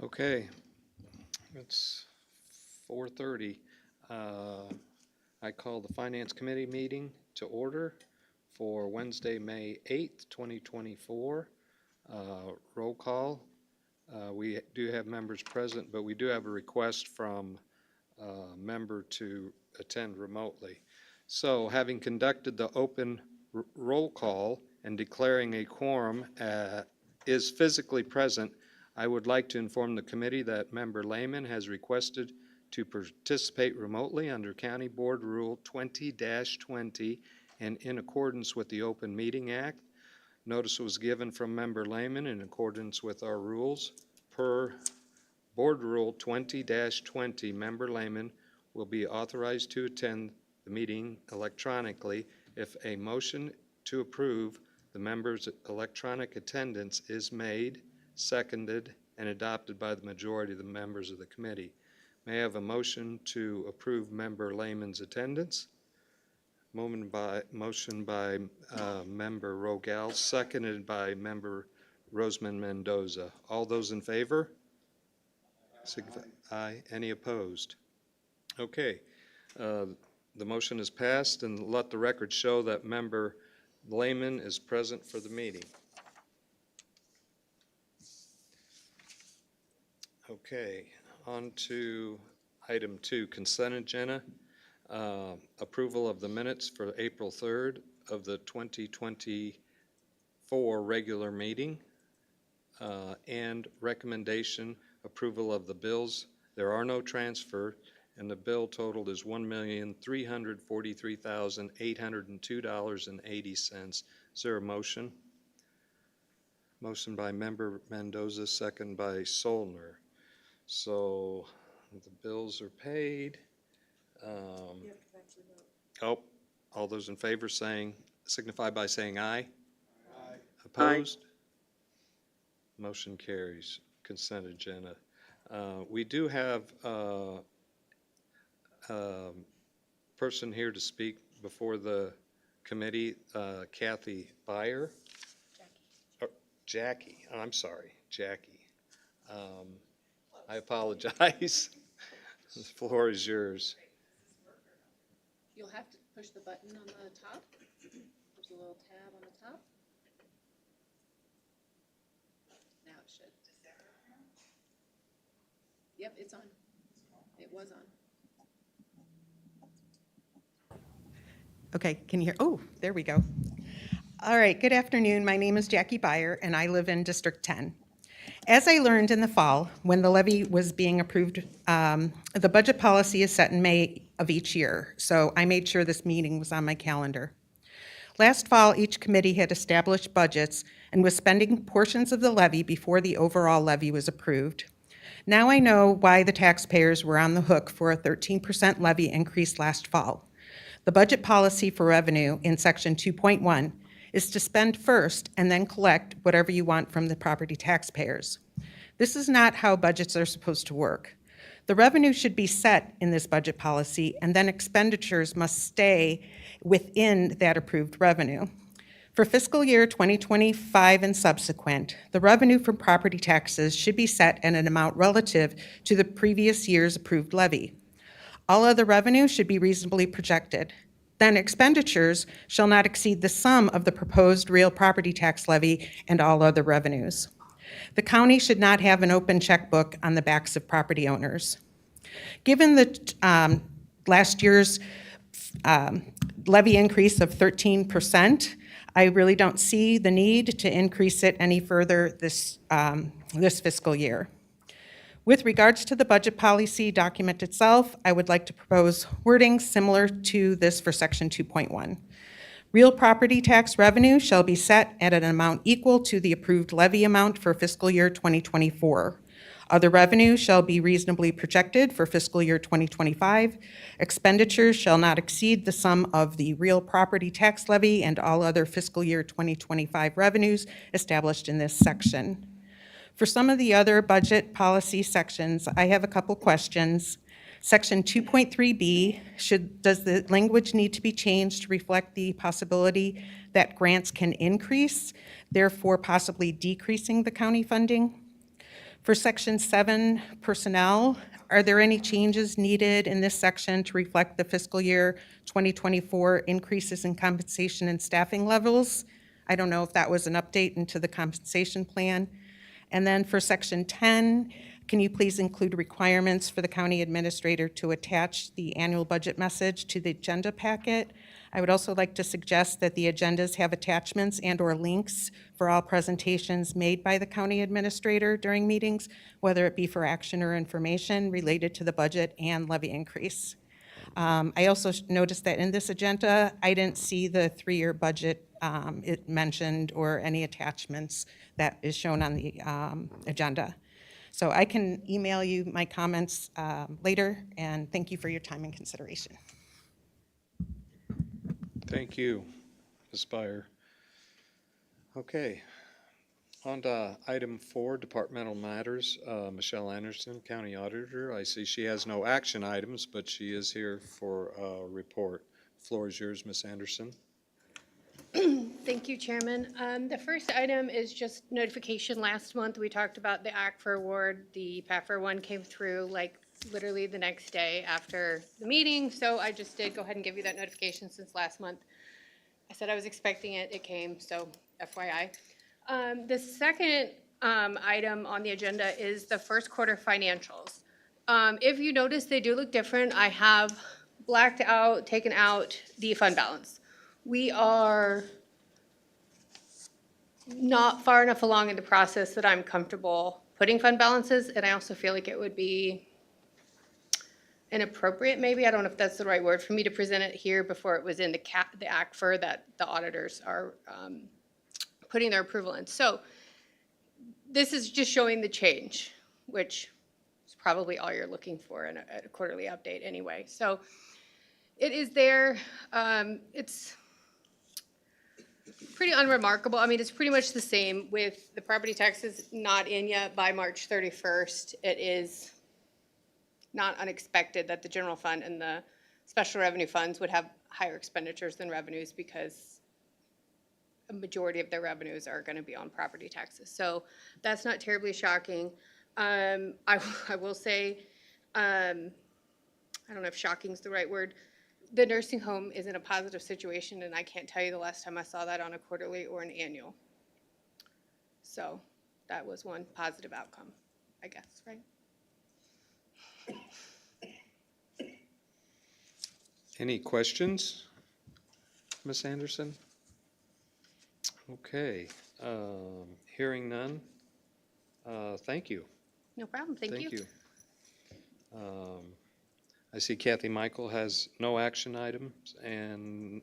Okay, it's 4:30. I call the Finance Committee meeting to order for Wednesday, May 8th, 2024. Roll call. We do have members present, but we do have a request from a member to attend remotely. So having conducted the open roll call and declaring a quorum is physically present, I would like to inform the committee that Member Lehman has requested to participate remotely under County Board Rule 20-20 and in accordance with the Open Meeting Act. Notice was given from Member Lehman in accordance with our rules. Per Board Rule 20-20, Member Lehman will be authorized to attend the meeting electronically if a motion to approve the member's electronic attendance is made, seconded, and adopted by the majority of the members of the committee. May I have a motion to approve Member Lehman's attendance? Motion by Member Rogel, seconded by Member Roseman Mendoza. All those in favor? Aye. Any opposed? Okay. The motion is passed, and let the record show that Member Lehman is present for the meeting. Okay, on to item 2, consent agenda. Approval of the minutes for April 3rd of the 2024 regular meeting, and recommendation approval of the bills. There are no transfer, and the bill total is $1,343,802.80. Is there a motion? Motion by Member Mendoza, second by Solner. So the bills are paid. All those in favor signify by saying aye. Aye. Opposed? Aye. Motion carries. Consent agenda. We do have a person here to speak before the committee, Kathy Beyer. Jackie. I'm sorry, Jackie. I apologize. The floor is yours. You'll have to push the button on the top. There's a little tab on the top. Now it should. Yep, it's on. It was on. Okay, can you hear? Oh, there we go. All right, good afternoon. My name is Jackie Beyer, and I live in District 10. As I learned in the fall, when the levy was being approved, the budget policy is set in May of each year, so I made sure this meeting was on my calendar. Last fall, each committee had established budgets and was spending portions of the levy before the overall levy was approved. Now I know why the taxpayers were on the hook for a 13% levy increase last fall. The budget policy for revenue in Section 2.1 is to spend first and then collect whatever you want from the property taxpayers. This is not how budgets are supposed to work. The revenue should be set in this budget policy, and then expenditures must stay within that approved revenue. For fiscal year 2025 and subsequent, the revenue from property taxes should be set at an amount relative to the previous year's approved levy. All other revenue should be reasonably projected. Then expenditures shall not exceed the sum of the proposed real property tax levy and all other revenues. The county should not have an open checkbook on the backs of property owners. Given the last year's levy increase of 13%, I really don't see the need to increase it any further this fiscal year. With regards to the budget policy document itself, I would like to propose wording similar to this for Section 2.1. Real property tax revenue shall be set at an amount equal to the approved levy amount for fiscal year 2024. Other revenue shall be reasonably projected for fiscal year 2025. Expenditures shall not exceed the sum of the real property tax levy and all other fiscal year 2025 revenues established in this section. For some of the other budget policy sections, I have a couple questions. Section 2.3B, does the language need to be changed to reflect the possibility that grants can increase, therefore possibly decreasing the county funding? For Section 7, personnel, are there any changes needed in this section to reflect the fiscal year 2024 increases in compensation and staffing levels? I don't know if that was an update into the compensation plan. And then for Section 10, can you please include requirements for the county administrator to attach the annual budget message to the agenda packet? I would also like to suggest that the agendas have attachments and/or links for all presentations made by the county administrator during meetings, whether it be for action or information related to the budget and levy increase. I also noticed that in this agenda, I didn't see the three-year budget it mentioned or any attachments that is shown on the agenda. So I can email you my comments later, and thank you for your time and consideration. Thank you, Ms. Byer. Okay, on to item 4, departmental matters. Michelle Anderson, County Auditor. I see she has no action items, but she is here for a report. Floor is yours, Ms. Anderson. Thank you, Chairman. The first item is just notification. Last month, we talked about the ACFR award. The PAFR one came through like literally the next day after the meeting, so I just did go ahead and give you that notification since last month. I said I was expecting it, it came, so FYI. The second item on the agenda is the first quarter financials. If you notice, they do look different. I have blacked out, taken out the fund balance. We are not far enough along in the process that I'm comfortable putting fund balances, and I also feel like it would be inappropriate, maybe, I don't know if that's the right word, for me to present it here before it was in the ACFR that the auditors are putting their approval in. So this is just showing the change, which is probably all you're looking for in a quarterly update anyway. So it is there. It's pretty unremarkable. I mean, it's pretty much the same with the property taxes not in yet by March 31st. It is not unexpected that the general fund and the special revenue funds would have higher expenditures than revenues because a majority of their revenues are going to be on property taxes. So that's not terribly shocking. I will say, I don't know if shocking is the right word. The nursing home is in a positive situation, and I can't tell you the last time I saw that on a quarterly or an annual. So that was one positive outcome, I guess, right? Any questions, Ms. Anderson? Okay, hearing none. Thank you. No problem, thank you. I see Kathy Michael has no action items, and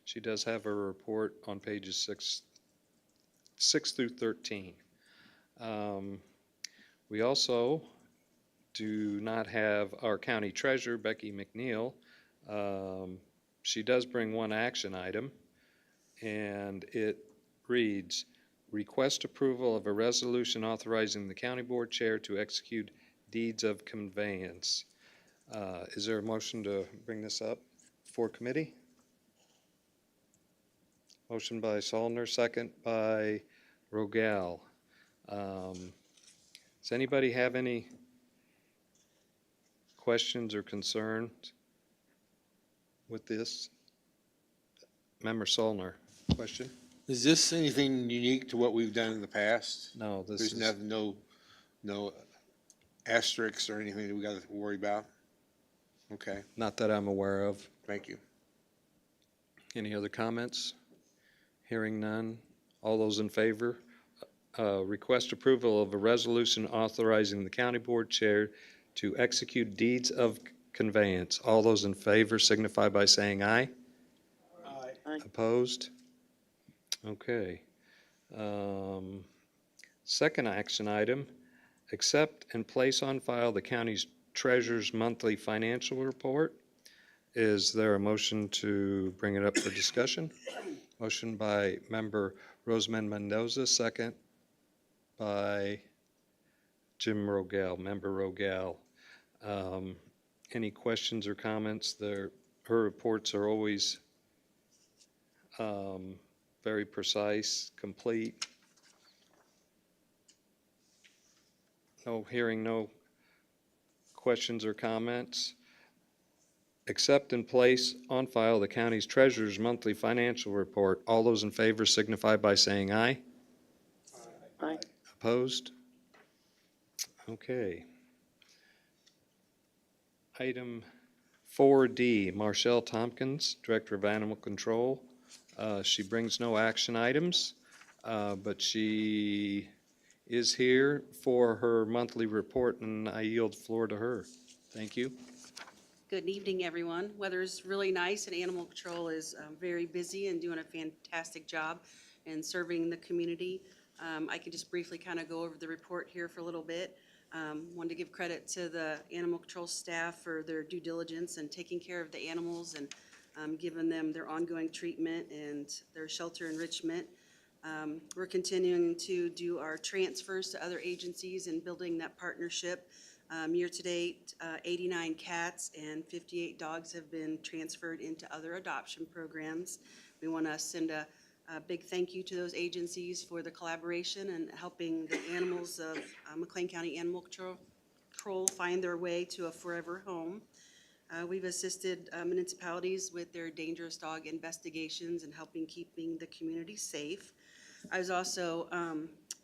she does have a report on pages 6 through 13. We also do not have our county treasurer, Becky McNeil. She does bring one action item, and it reads, request approval of a resolution authorizing the county board chair to execute deeds of conveyance. Is there a motion to bring this up for committee? Motion by Sollner, second by Rogel. Does anybody have any questions or concerns with this? Member Sollner, question? Is this anything unique to what we've done in the past? No, this There's is, no asterisks or anything that we got to worry about? Okay, not that I'm aware of. thank you. Any other comments? Hearing none. All those in favor? Request approval of a resolution authorizing the county board chair to execute deeds of conveyance. All those in favor signify by saying aye. Aye. Opposed? Okay. Second action item, accept and place on file the county's treasurer's monthly financial report. Is there a motion to bring it up for discussion? Motion by member Rosamond Mendoza, second by Jim Rogel, member Rogel. Any questions or comments? Her reports are always very precise, complete. Hearing no questions or comments. Accept and place on file the county's treasurer's monthly financial report. All those in favor signify by saying aye. Aye. Opposed? Okay. Item 4D, Marshall Tompkins, Director of Animal Control. She brings no action items, but she is here for her monthly report, and I yield the floor to her. Thank you. Good evening, everyone. Weather's really nice, and Animal Control is very busy and doing a fantastic job in serving the community. I can just briefly kind of go over the report here for a little bit. Wanted to give credit to the Animal Control staff for their due diligence and taking care of the animals and giving them their ongoing treatment and their shelter enrichment. We're continuing to do our transfers to other agencies and building that partnership. Year-to-date, 89 cats and 58 dogs have been transferred into other adoption programs. We want to send a big thank you to those agencies for the collaboration and helping the animals of McLean County Animal Control find their way to a forever home. We've assisted municipalities with their dangerous dog investigations and helping keeping the community safe. I was also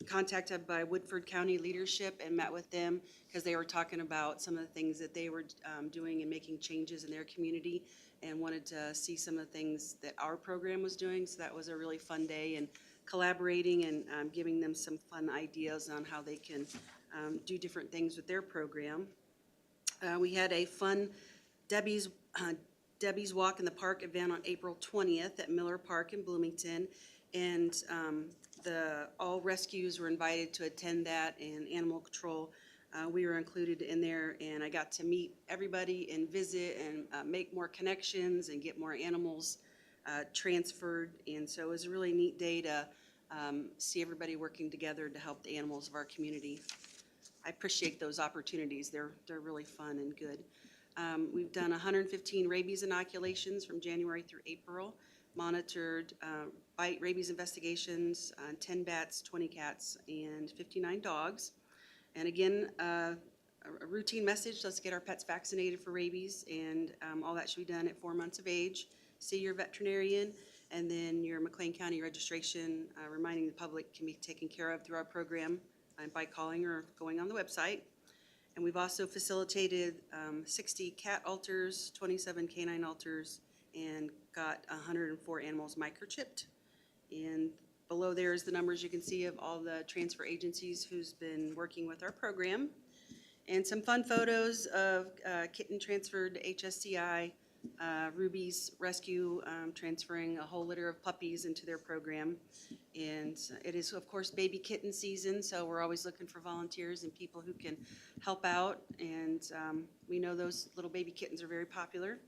contacted by Woodford County leadership and met with them because they were talking about some of the things that they were doing and making changes in their community and wanted to see some of the things that our program was doing. So that was a really fun day and collaborating and giving them some fun ideas on how they can do different things with their program. We had a fun Debbie's Walk in the Park event on April 20th at Miller Park in Bloomington. And all rescues were invited to attend that, and Animal Control, we were included in there, and I got to meet everybody and visit and make more connections and get more animals transferred. And so it was a really neat day to see everybody working together to help the animals of our community. I appreciate those opportunities. They're really fun and good. We've done 115 rabies inoculations from January through April, monitored bite rabies investigations on 10 bats, 20 cats, and 59 dogs. And again, a routine message, let's get our pets vaccinated for rabies, and all that should be done at 4 months of age. See your veterinarian, and then your McLean County registration, reminding the public, can be taken care of through our program by calling or going on the website. And we've also facilitated 60 cat alters, 27 canine alters, and got 104 animals microchipped. And below there is the numbers you can see of all the transfer agencies who's been working with our program. And some fun photos of kitten transferred to HSCI, Ruby's Rescue transferring a whole litter of puppies into their program. And it is, of course, baby kitten season, so we're always looking for volunteers and people who can help out. And we know those little baby kittens are very popular.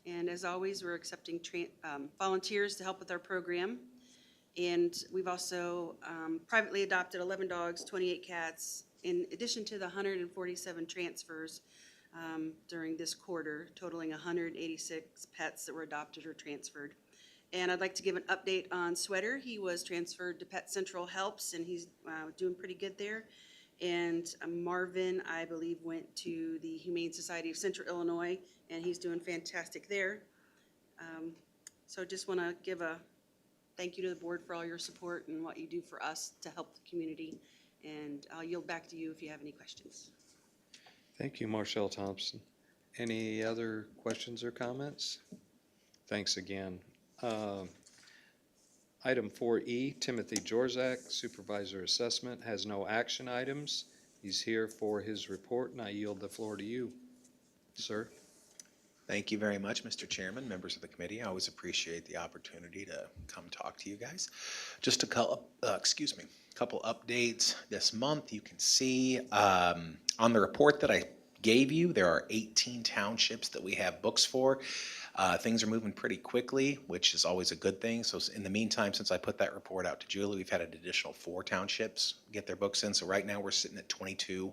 And as always, we're accepting volunteers to help with our program. And we've also privately adopted 11 dogs, 28 cats, in addition to the 147 transfers during this quarter, totaling 186 pets that were adopted or transferred. And I'd like to give an update on Sweater. He was transferred to Pet Central Helps, and he's doing pretty good there. And Marvin, I believe, went to the Humane Society of Central Illinois, and he's doing fantastic there. So just want to give a thank you to the board for all your support and what you do for us to help the community. And I'll yield back to you if you have any questions. Thank you, Marshall Thompson. Any other questions or comments? Thanks again. Item 4E, Timothy Jorzak, Supervisor Assessment, has no action items. He's here for his report, and I yield the floor to you, sir. Thank you very much, Mr. Chairman, members of the committee. I always appreciate the opportunity to come talk to you guys. Just a couple updates this month. You can see on the report that I gave you, there are 18 townships that we have books for. Things are moving pretty quickly, which is always a good thing. So in the meantime, since I put that report out to Julie, we've had an additional 4 townships get their books in. So right now we're sitting at 22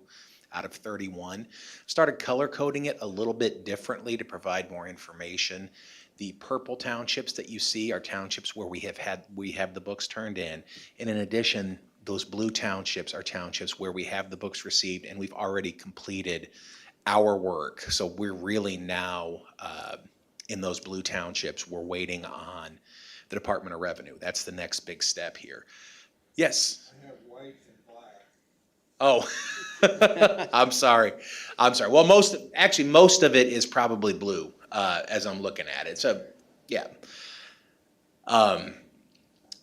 out of 31. Started color coding it a little bit differently to provide more information. The purple townships that you see are townships where we have the books turned in. And in addition, those blue townships are townships where we have the books received and we've already completed our work. So we're really now, in those blue townships, we're waiting on the Department of Revenue. That's the next big step here. Yes? I have white and black. Oh, I'm sorry. Well, most of it is probably blue, as I'm looking at it. So, yeah.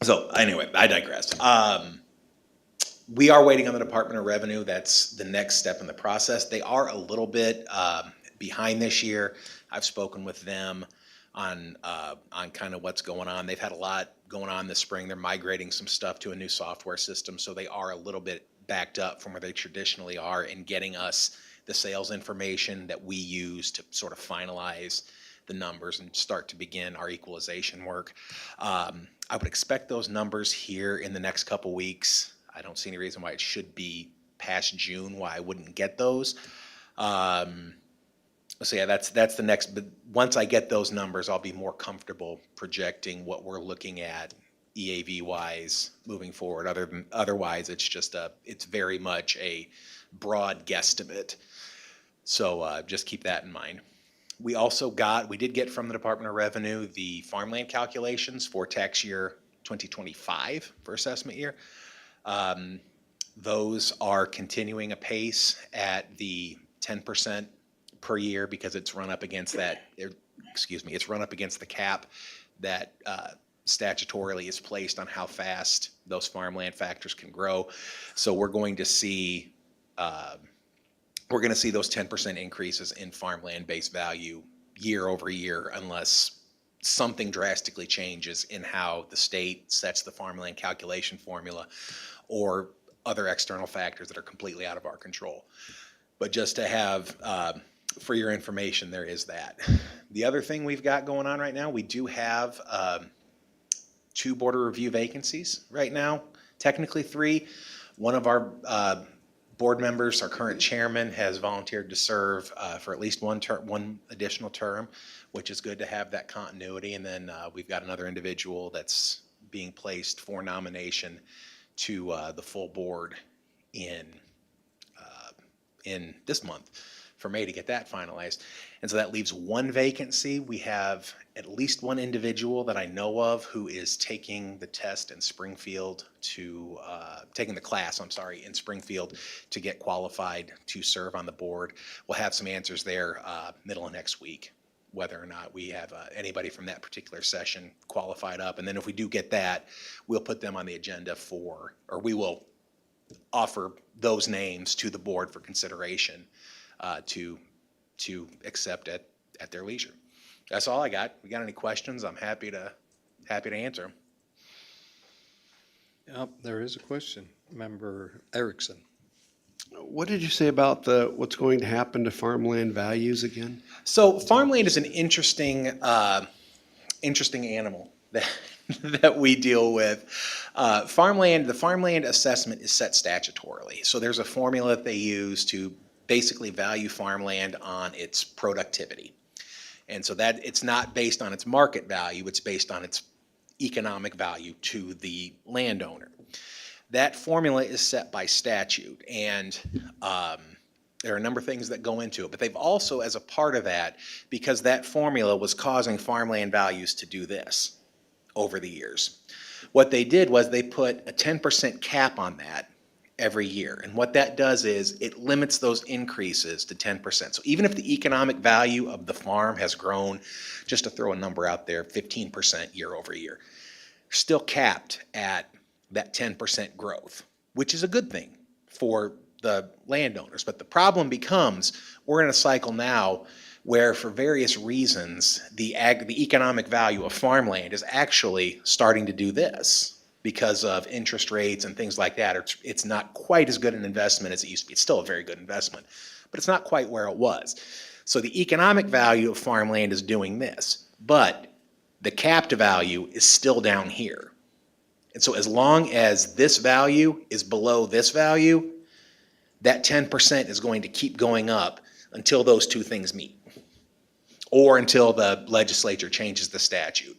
So anyway, I digress. We are waiting on the Department of Revenue. That's the next step in the process. They are a little bit behind this year. I've spoken with them on kind of what's going on. They've had a lot going on this spring. They're migrating some stuff to a new software system, so they are a little bit backed up from where they traditionally are in getting us the sales information that we use to sort of finalize the numbers and start to begin our equalization work. I would expect those numbers here in the next couple weeks. I don't see any reason why it should be past June, why I wouldn't get those. So yeah, that's the next, but once I get those numbers, I'll be more comfortable projecting what we're looking at EAV wise moving forward. Otherwise, it's very much a broad guesstimate. So just keep that in mind. We did get from the Department of Revenue the farmland calculations for tax year 2025 for assessment year. Those are continuing apace at the 10% per year because it's run up against it's run up against the cap that statutorily is placed on how fast those farmland factors can grow. So we're going to see those 10% increases in farmland base value year over year unless something drastically changes in how the state sets the farmland calculation formula or other external factors that are completely out of our control. But just to have, for your information, there is that. The other thing we've got going on right now, we do have 2 border review vacancies right now, technically 3. One of our board members, our current chairman, has volunteered to serve for at least one additional term, which is good to have that continuity. And then we've got another individual that's being placed for nomination to the full board in this month for May to get that finalized. And so that leaves 1 vacancy. We have at least 1 individual that I know of who is taking the test in Springfield taking the class, in Springfield to get qualified to serve on the board. We'll have some answers there middle of next week, whether or not we have anybody from that particular session qualified up. And then if we do get that, we'll put them on the agenda we will offer those names to the board for consideration to accept at their leisure. That's all I got. If you got any questions, I'm happy to answer them. Yep, there is a question. Member Erickson. What did you say about what's going to happen to farmland values again? So farmland is an interesting animal that we deal with. The farmland assessment is set statutorily. So there's a formula that they use to basically value farmland on its productivity. And so that it's not based on its market value, it's based on its economic value to the landowner. That formula is set by statute, and there are a number of things that go into it. But they've also, as a part of that, because that formula was causing farmland values to do this over the years, what they did was they put a 10% cap on that every year. And what that does is it limits those increases to 10%. So even if the economic value of the farm has grown, just to throw a number out there, 15% year over year, still capped at that 10% growth, which is a good thing for the landowners. But the problem becomes we're in a cycle now where for various reasons, the economic value of farmland is actually starting to do this because of interest rates and things like that. It's not quite as good an investment as it used to be. It's still a very good investment, but it's not quite where it was. So the economic value of farmland is doing this, but the capped value is still down here. And so as long as this value is below this value, that 10% is going to keep going up until those two things meet, or until the legislature changes the statute.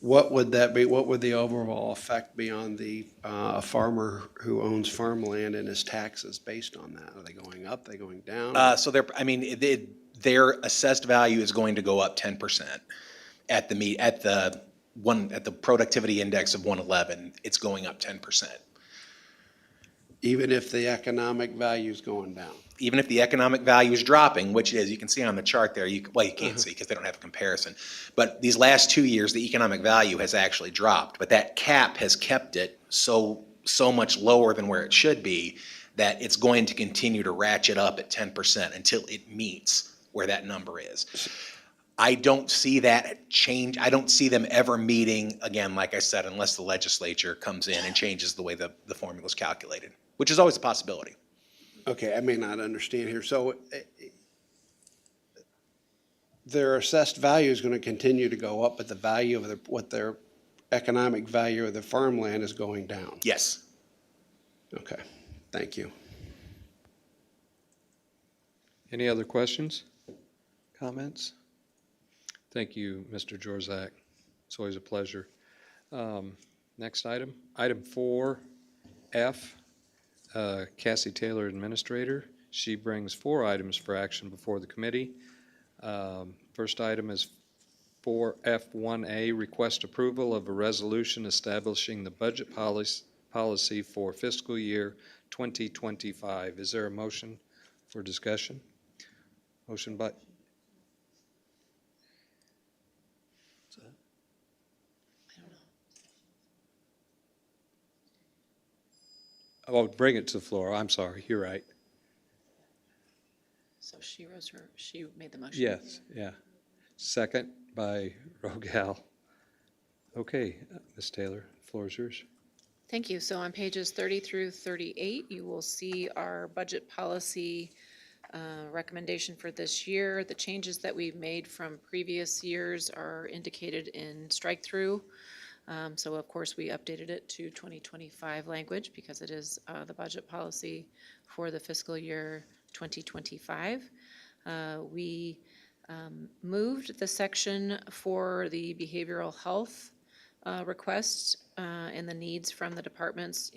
what would that be? What would the overall effect be on the farmer who owns farmland and his taxes based on that? Are they going up? Are they going down? So their assessed value is going to go up 10% at the productivity index of 111. It's going up 10%. Even if the economic value is going down? Even if the economic value is dropping, which is, you can see on the chart there, you can't see because they don't have a comparison. But these last 2 years, the economic value has actually dropped, but that cap has kept it so much lower than where it should be that it's going to continue to ratchet up at 10% until it meets where that number is. I don't see that change. I don't see them ever meeting, again, like I said, unless the legislature comes in and changes the way the formula is calculated, which is always a possibility. Okay, I may not understand here. So their assessed value is going to continue to go up, but the value of what their economic value of the farmland is going down? Yes. Okay, thank you. Any other questions, comments? Thank you, Mr. Jorzak. It's always a pleasure. Next item, item 4F, Cassie Taylor, Administrator. She brings 4 items for action before the committee. First item is 4F1A, request approval of a resolution establishing the budget policy for fiscal year 2025. Is there a motion for discussion? Motion by, oh, bring it to the floor. I'm sorry, you're right. So she made the motion. Yes, yeah. Second by Rogal. Okay, Ms. Taylor, floor is yours. Thank you. So on pages 30 through 38, you will see our budget policy recommendation for this year. The changes that we've made from previous years are indicated in strike-through. So of course, we updated it to 2025 language because it is the budget policy for the fiscal year 2025. We moved the section for the behavioral health requests and the needs from the departments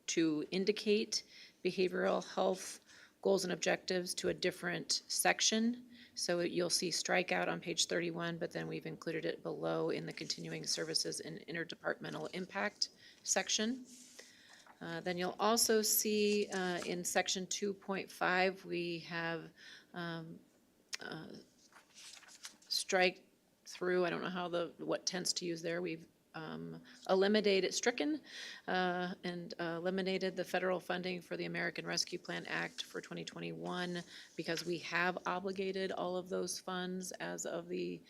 to indicate behavioral health goals and objectives to a different section. So you'll see strikeout on page 31, but then we've included it below in the continuing services and interdepartmental impact section. Then you'll also see in section 2.5, we have strike through, I don't know what tense to use there. We've stricken and eliminated the federal funding for the American Rescue Plan Act for 2021 because we have obligated all of those funds as of the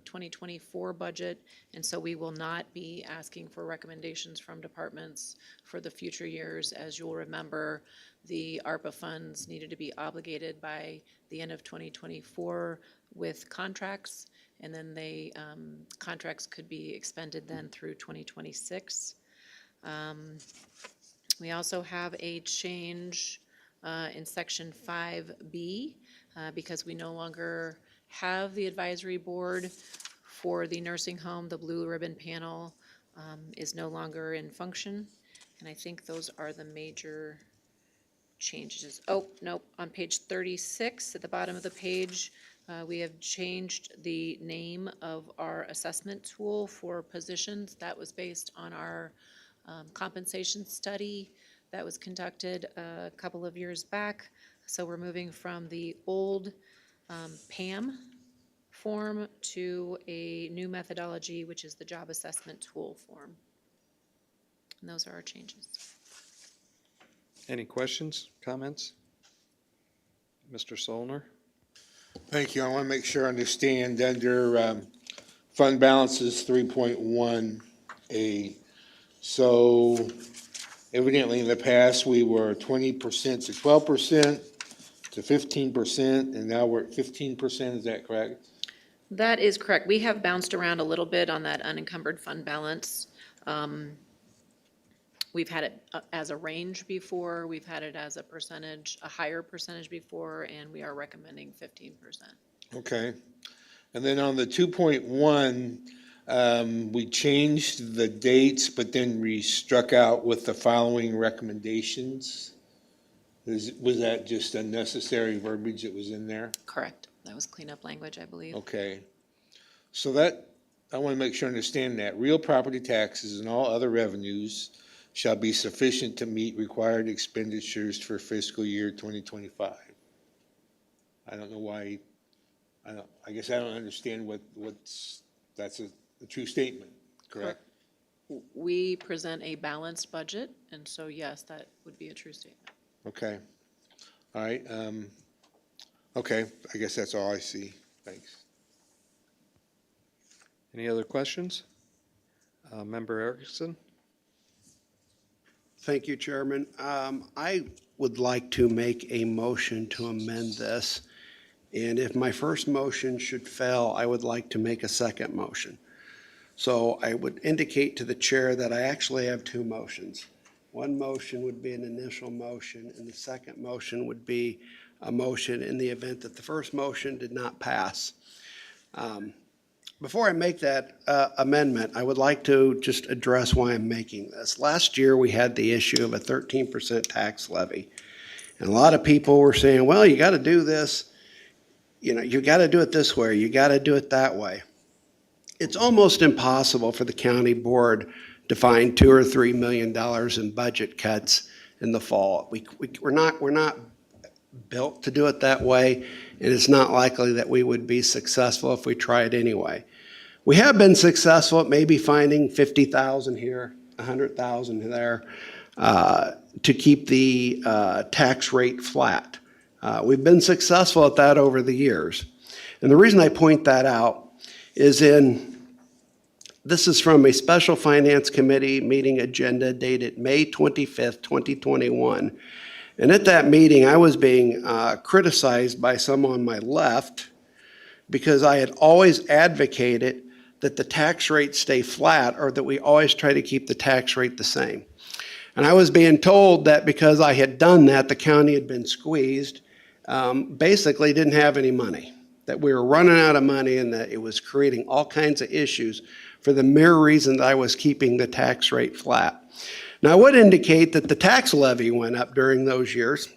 2024 budget, and so we will not be asking for recommendations from departments for the future years. As you'll remember, the ARPA funds needed to be obligated by the end of 2024 with contracts, and then contracts could be expended then through 2026. We also have a change in section 5B because we no longer have the advisory board for the nursing home. The blue ribbon panel is no longer in function, and I think those are the major changes. Oh, nope, on page 36 at the bottom of the page, we have changed the name of our assessment tool for positions. That was based on our compensation study that was conducted a couple of years back. So we're moving from the old PAM form to a new methodology, which is the job assessment tool form. And those are our changes. Any questions, comments? Mr. Solner? Thank you. I want to make sure I understand under fund balances 3.1A. So evidently in the past, we were 20% to 12% to 15%, and now we're at 15%. Is that correct? That is correct. We have bounced around a little bit on that unencumbered fund balance. We've had it as a range before, we've had it as a percentage, a higher percentage before, and we are recommending 15%. Okay. And then on the 2.1, We changed the dates, but then we struck out with the following recommendations. Was that just unnecessary verbiage that was in there? Correct. That was cleanup language, I believe. Okay. So that, I want to make sure I understand that. Real property taxes and all other revenues shall be sufficient to meet required expenditures for fiscal year 2025. I don't know why, I guess I don't understand that's a true statement, correct? We present a balanced budget, and so yes, that would be a true statement. Okay. All right. Okay, I guess that's all I see. Thanks. Any other questions? Member Erickson? Thank you, Chairman. I would like to make a motion to amend this. And if my first motion should fail, I would like to make a second motion. So I would indicate to the chair that I actually have two motions. One motion would be an initial motion, and the second motion would be a motion in the event that the first motion did not pass. Before I make that amendment, I would like to just address why I'm making this. Last year, we had the issue of a 13% tax levy. And a lot of people were saying, well, you got to do this, you got to do it this way, you got to do it that way. It's almost impossible for the county board to find $2 or $3 million in budget cuts in the fall. We're not built to do it that way, and it's not likely that we would be successful if we tried anyway. We have been successful at maybe finding 50,000 here, 100,000 there, to keep the tax rate flat. We've been successful at that over the years. And the reason I point that out is this is from a special finance committee meeting agenda dated May 25th, 2021. And at that meeting, I was being criticized by some on my left because I had always advocated that the tax rate stay flat, or that we always try to keep the tax rate the same. And I was being told that because I had done that, the county had been squeezed, basically didn't have any money, that we were running out of money, and that it was creating all kinds of issues for the mere reason that I was keeping the tax rate flat. Now, I would indicate that the tax levy went up during those years,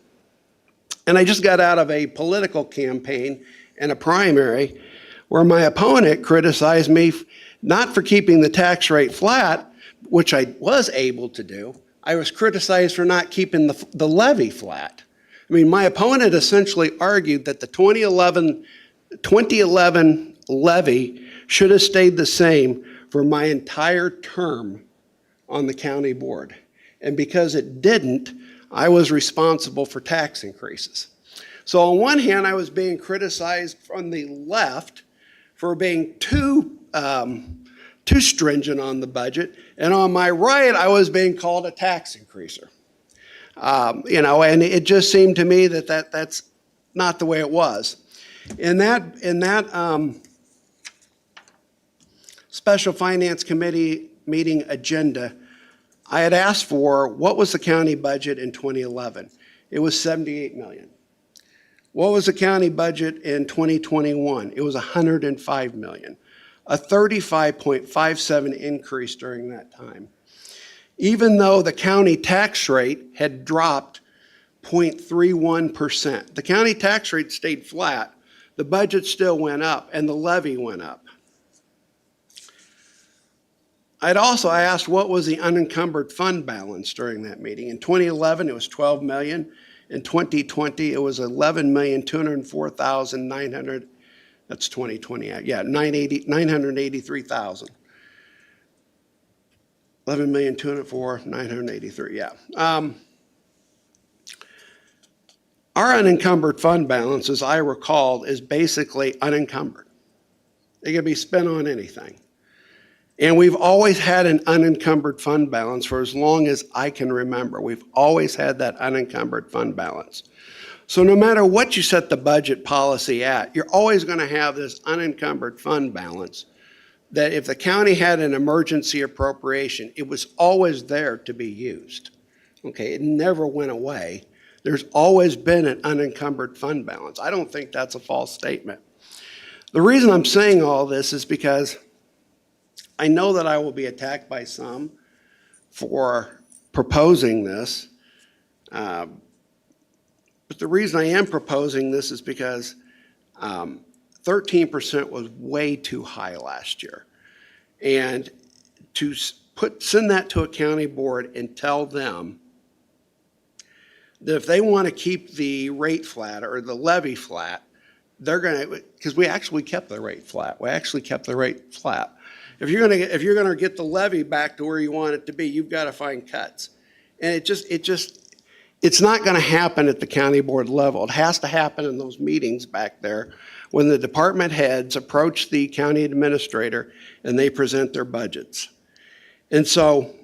and I just got out of a political campaign and a primary where my opponent criticized me not for keeping the tax rate flat, which I was able to do. I was criticized for not keeping the levy flat. I mean, my opponent essentially argued that the 2011 levy should have stayed the same for my entire term on the county board. And because it didn't, I was responsible for tax increases. So on one hand, I was being criticized from the left for being too stringent on the budget. And on my right, I was being called a tax increaser. And it just seemed to me that that's not the way it was. In that Special Finance Committee meeting agenda, I had asked for what was the county budget in 2011. It was $78 million. What was the county budget in 2021? It was $105 million, a 35.57 increase during that time. Even though the county tax rate had dropped 0.31%. The county tax rate stayed flat, the budget still went up, and the levy went up. I asked what was the unencumbered fund balance during that meeting. In 2011, it was $12 million. In 2020, it was $11,204,900. That's 2020, yeah, $983,000. $11,204,983, yeah. Our unencumbered fund balance, as I recall, is basically unencumbered. It can be spent on anything. And we've always had an unencumbered fund balance for as long as I can remember. We've always had that unencumbered fund balance. So no matter what you set the budget policy at, you're always going to have this unencumbered fund balance that if the county had an emergency appropriation, it was always there to be used. Okay, it never went away. There's always been an unencumbered fund balance. I don't think that's a false statement. The reason I'm saying all this is because I know that I will be attacked by some for proposing this. But the reason I am proposing this is because 13% was way too high last year. And to send that to a county board and tell them that if they want to keep the rate flat or the levy flat, they're going to, because we actually kept the rate flat. We actually kept the rate flat. If you're going to get the levy back to where you want it to be, you've got to find cuts. And it's not going to happen at the county board level. It has to happen in those meetings back there when the department heads approach the county administrator and they present their budgets. And so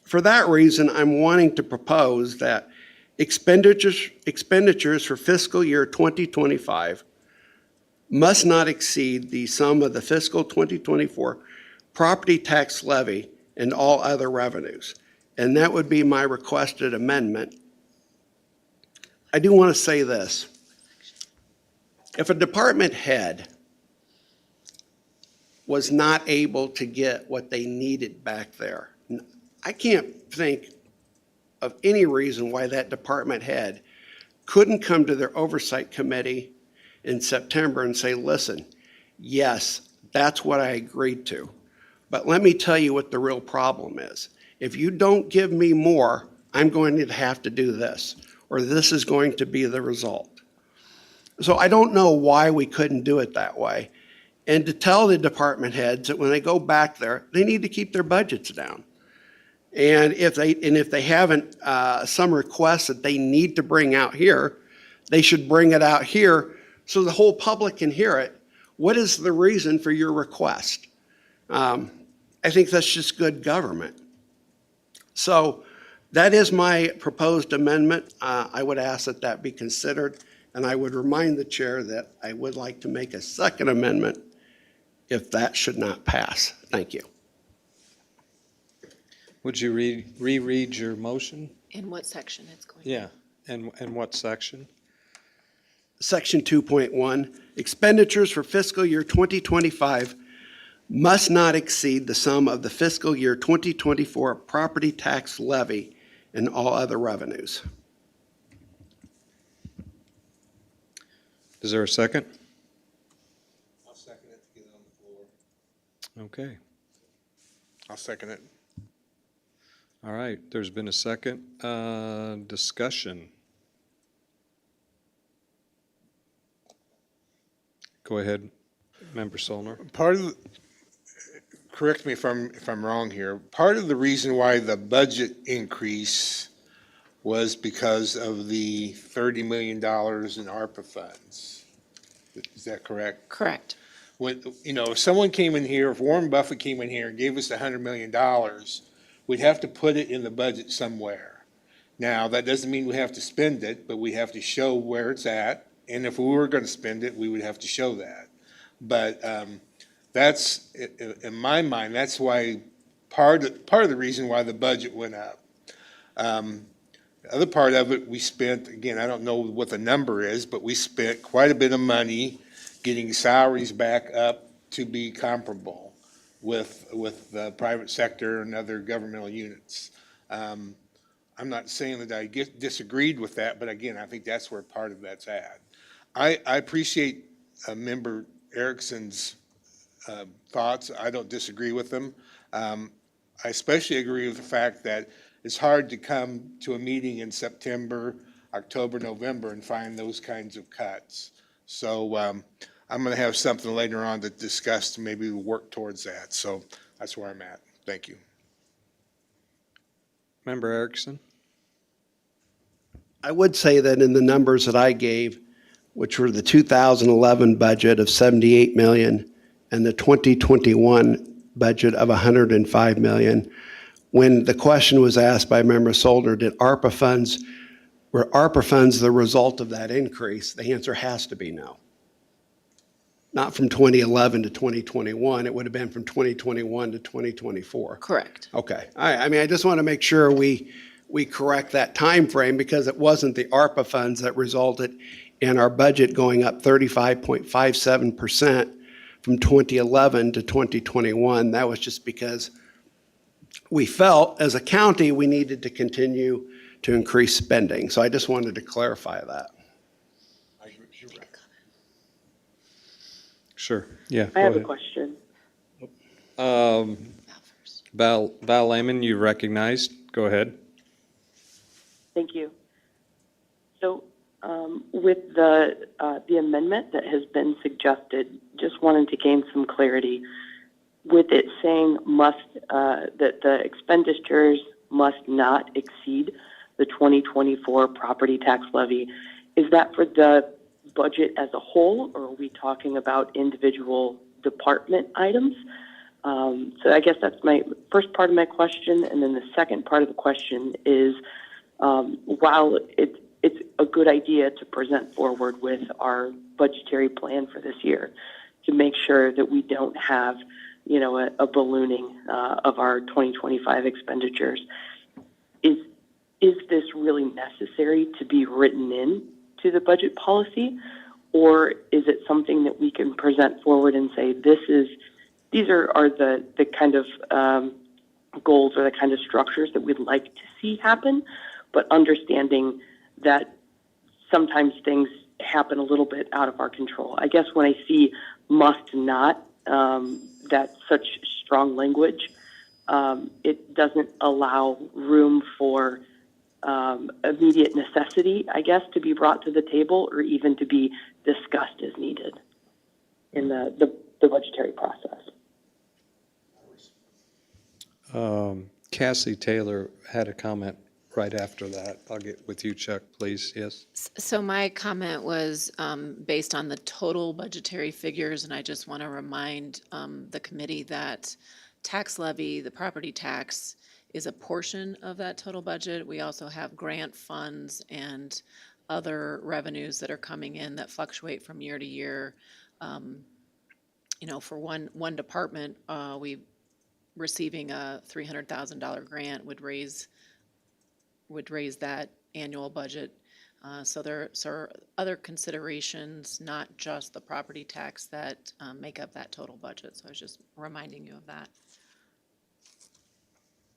for that reason, I'm wanting to propose that expenditures for fiscal year 2025 must not exceed the sum of the fiscal 2024 property tax levy and all other revenues. And that would be my requested amendment. I do want to say this. If a department head was not able to get what they needed back there, I can't think of any reason why that department head couldn't come to their oversight committee in September and say, listen, yes, that's what I agreed to. But let me tell you what the real problem is. If you don't give me more, I'm going to have to do this, or this is going to be the result. So I don't know why we couldn't do it that way. And to tell the department heads that when they go back there, they need to keep their budgets down. And if they haven't some requests that they need to bring out here, they should bring it out here so the whole public can hear it. What is the reason for your request? I think that's just good government. So that is my proposed amendment. I would ask that that be considered, and I would remind the chair that I would like to make a second amendment if that should not pass. Thank you. Would you reread your motion? In what section it's going? Yeah, and what section? Section 2.1, expenditures for fiscal year 2025 must not exceed the sum of the fiscal year 2024 property tax levy and all other revenues. Is there a second? I'll second it to get it on the floor. Okay, I'll second it. all right, there's been a second. Discussion. Go ahead, Member Solner. Part of, correct me if I'm wrong here, part of the reason why the budget increase was because of the $30 million in ARPA funds. Is that correct? Correct. When, if someone came in here, if Warren Buffett came in here and gave us $100 million, we'd have to put it in the budget somewhere. Now, that doesn't mean we have to spend it, but we have to show where it's at. And if we were going to spend it, we would have to show that. But that's, in my mind, that's why part of the reason why the budget went up. The other part of it, we spent, again, I don't know what the number is, but we spent quite a bit of money getting salaries back up to be comparable with the private sector and other governmental units. I'm not saying that I disagreed with that, but again, I think that's where part of that's at. I appreciate Member Erickson's thoughts. I don't disagree with them. I especially agree with the fact that it's hard to come to a meeting in September, October, November and find those kinds of cuts. So I'm going to have something later on to discuss to maybe work towards that. So that's where I'm at. Thank you. Member Erickson? I would say that in the numbers that I gave, which were the 2011 budget of 78 million and the 2021 budget of 105 million, when the question was asked by Member Solder, were ARPA funds the result of that increase? The answer has to be no. Not from 2011 to 2021, it would have been from 2021 to 2024. Correct. Okay, I mean, I just want to make sure we correct that time frame because it wasn't the ARPA funds that resulted in our budget going up 35.57% from 2011 to 2021. That was just because we felt as a county we needed to continue to increase spending. So I just wanted to clarify that. Sure, yeah. I have go a question. ahead. Val Lehman, you recognized. Go ahead. Thank you. So, with the amendment that has been suggested, just wanted to gain some clarity. With it saying that the expenditures must not exceed the 2024 property tax levy, is that for the budget as a whole, or are we talking about individual department items? So I guess that's my first part of my question, and then the second part of the question is, while it's a good idea to present forward with our budgetary plan for this year to make sure that we don't have, a ballooning of our 2025 expenditures, is this really necessary to be written in to the budget policy, or is it something that we can present forward and say these are the kind of goals or the kind of structures that we'd like to see happen, but understanding that sometimes things happen a little bit out of our control. I guess when I see must not, that's such strong language, it doesn't allow room for immediate necessity, I guess, to be brought to the table or even to be discussed as needed in the budgetary process. Cassie Taylor had a comment right after that. I'll get with you, Chuck, please. Yes? So my comment was based on the total budgetary figures, and I just want to remind the committee that tax levy, the property tax, is a portion of that total budget. We also have grant funds and other revenues that are coming in that fluctuate from year to year. For one department, we receiving a $300,000 grant would raise that annual budget. So there are other considerations, not just the property tax, that make up that total budget. So I was just reminding you of that.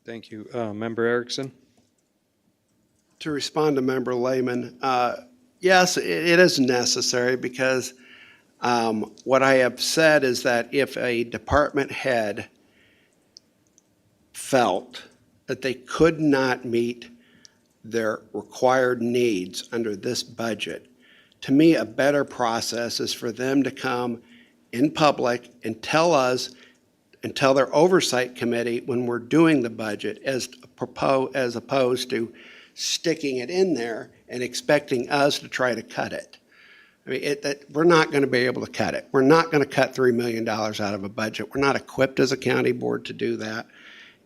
Thank you. Member Erickson? To respond to Member Lehman, yes, it is necessary because what I have said is that if a department head felt that they could not meet their required needs under this budget, to me, a better process is for them to come in public and tell us and tell their oversight committee when we're doing the budget as opposed to sticking it in there and expecting us to try to cut it. I mean, we're not going to be able to cut it. We're not going to cut $3 million out of a budget. We're not equipped as a county board to do that.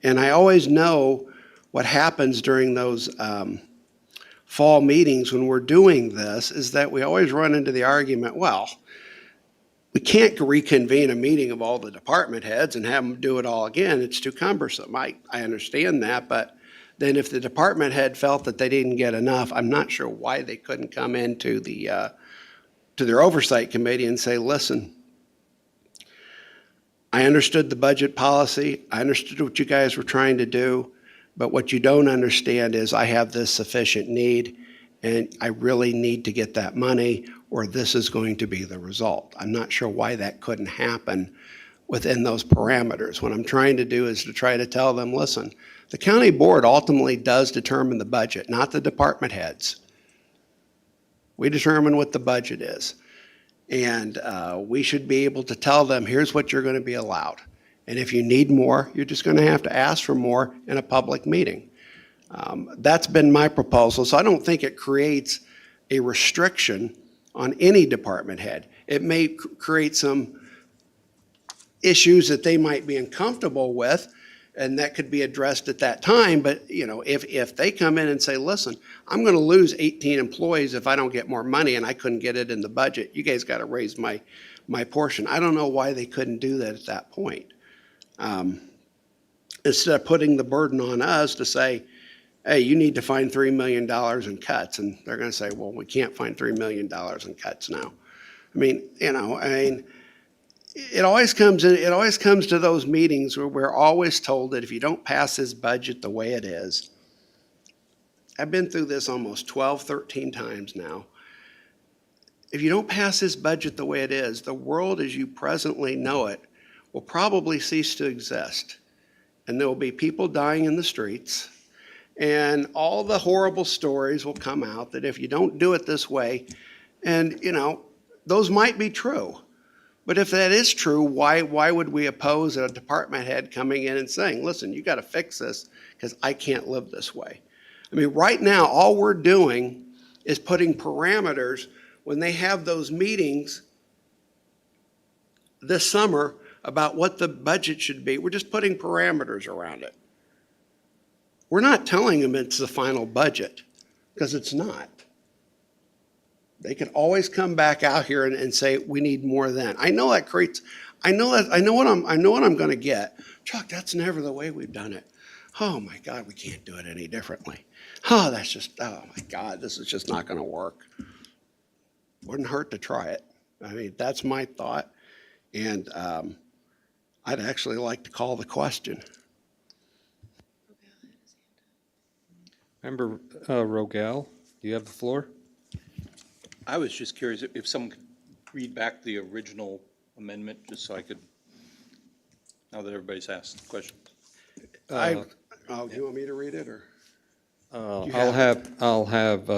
And I always know what happens during those fall meetings when we're doing this is that we always run into the argument, well, we can't reconvene a meeting of all the department heads and have them do it all again. It's too cumbersome. I understand that, but then if the department head felt that they didn't get enough, I'm not sure why they couldn't come into the to their oversight committee and say, listen, I understood the budget policy. I understood what you guys were trying to do, but what you don't understand is I have this sufficient need and I really need to get that money or this is going to be the result. I'm not sure why that couldn't happen within those parameters. What I'm trying to do is to try to tell them, listen, the county board ultimately does determine the budget, not the department heads. We determine what the budget is. And we should be able to tell them, here's what you're going to be allowed. And if you need more, you're just going to have to ask for more in a public meeting. That's been my proposal. So I don't think it creates a restriction on any department head. It may create some issues that they might be uncomfortable with, and that could be addressed at that time. But if they come in and say, listen, I'm going to lose 18 employees if I don't get more money and I couldn't get it in the budget, you guys got to raise my portion. I don't know why they couldn't do that at that point. Instead of putting the burden on us to say, hey, you need to find $3 million in cuts. And they're going to say, well, we can't find $3 million in cuts now. it always comes to those meetings where we're always told that if you don't pass this budget the way it is, I've been through this almost 12, 13 times now. If you don't pass this budget the way it is, the world as you presently know it will probably cease to exist. And there will be people dying in the streets, and all the horrible stories will come out that if you don't do it this way, and, you know, those might be true. But if that is true, why would we oppose a department head coming in and saying, listen, you got to fix this because I can't live this way? I mean, right now, all we're doing is putting parameters when they have those meetings this summer about what the budget should be. We're just putting parameters around it. We're not telling them it's the final budget, because it's not. They can always come back out here and say, we need more then. I know that creates, I know what I'm gonna get. Chuck, that's never the way we've done it. Oh my God, we can't do it any differently. Oh, oh my God, this is just not gonna work. Wouldn't hurt to try it. I mean, that's my thought. And I'd actually like to call the question. Member Rogel, you have the floor. I was just curious if someone could read back the original amendment, just so I could, now that everybody's asked questions. Do you want me to read it, or? You I'll have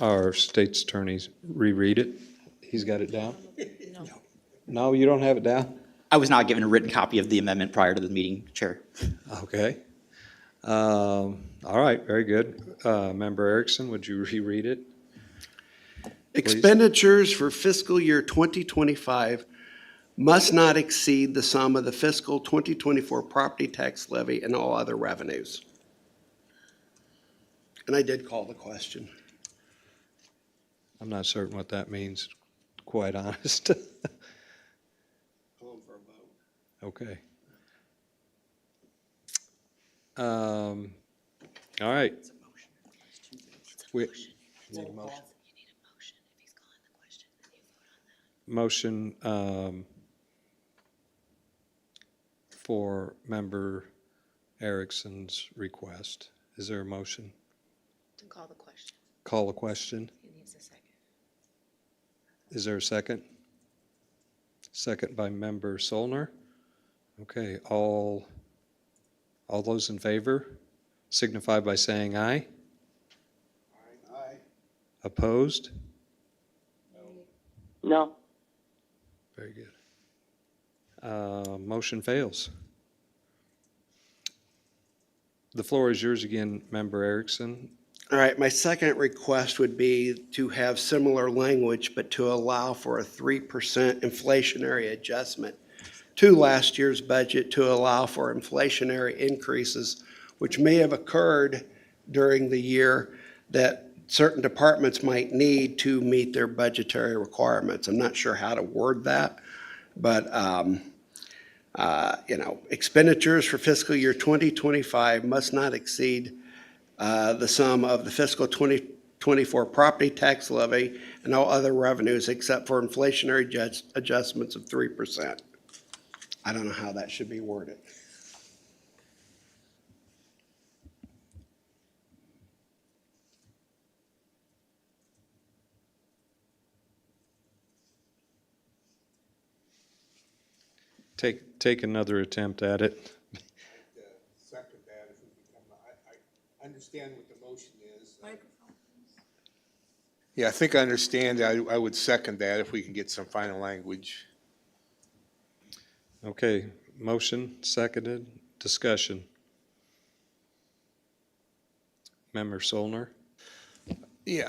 our state's attorneys reread it. He's got it down? No, you don't have it down? I was not given a written copy of the amendment prior to the meeting, Chair. Okay. All right, very good. Member Erickson, would you reread it? Expenditures for fiscal year 2025 must not exceed the sum of the fiscal 2024 property tax levy and all other revenues. And I did call the question. I'm not certain what that means, quite honest. Calling for a vote. Okay. All right. We need a motion. Motion for Member Erickson's request. Is there a motion? To call the question. Call a question. He needs a second. Is there a second? Second by Member Solner. Okay, all those in favor signify by saying aye. Aye. Opposed? No. Very good. Motion fails. The floor is yours again, Member Erickson. All right, my second request would be to have similar language, but to allow for a 3% inflationary adjustment to last year's budget to allow for inflationary increases, which may have occurred during the year that certain departments might need to meet their budgetary requirements. I'm not sure how to word that, but expenditures for fiscal year 2025 must not exceed the sum of the fiscal 2024 property tax levy and all other revenues except for inflationary adjustments of 3%. I don't know how that should be worded. Take another attempt at it. Second that if we can come, I understand what the motion is. Yeah, I think I understand. I would second that if we can get some final language. Okay, motion, seconded, discussion. Member Solner? Yeah,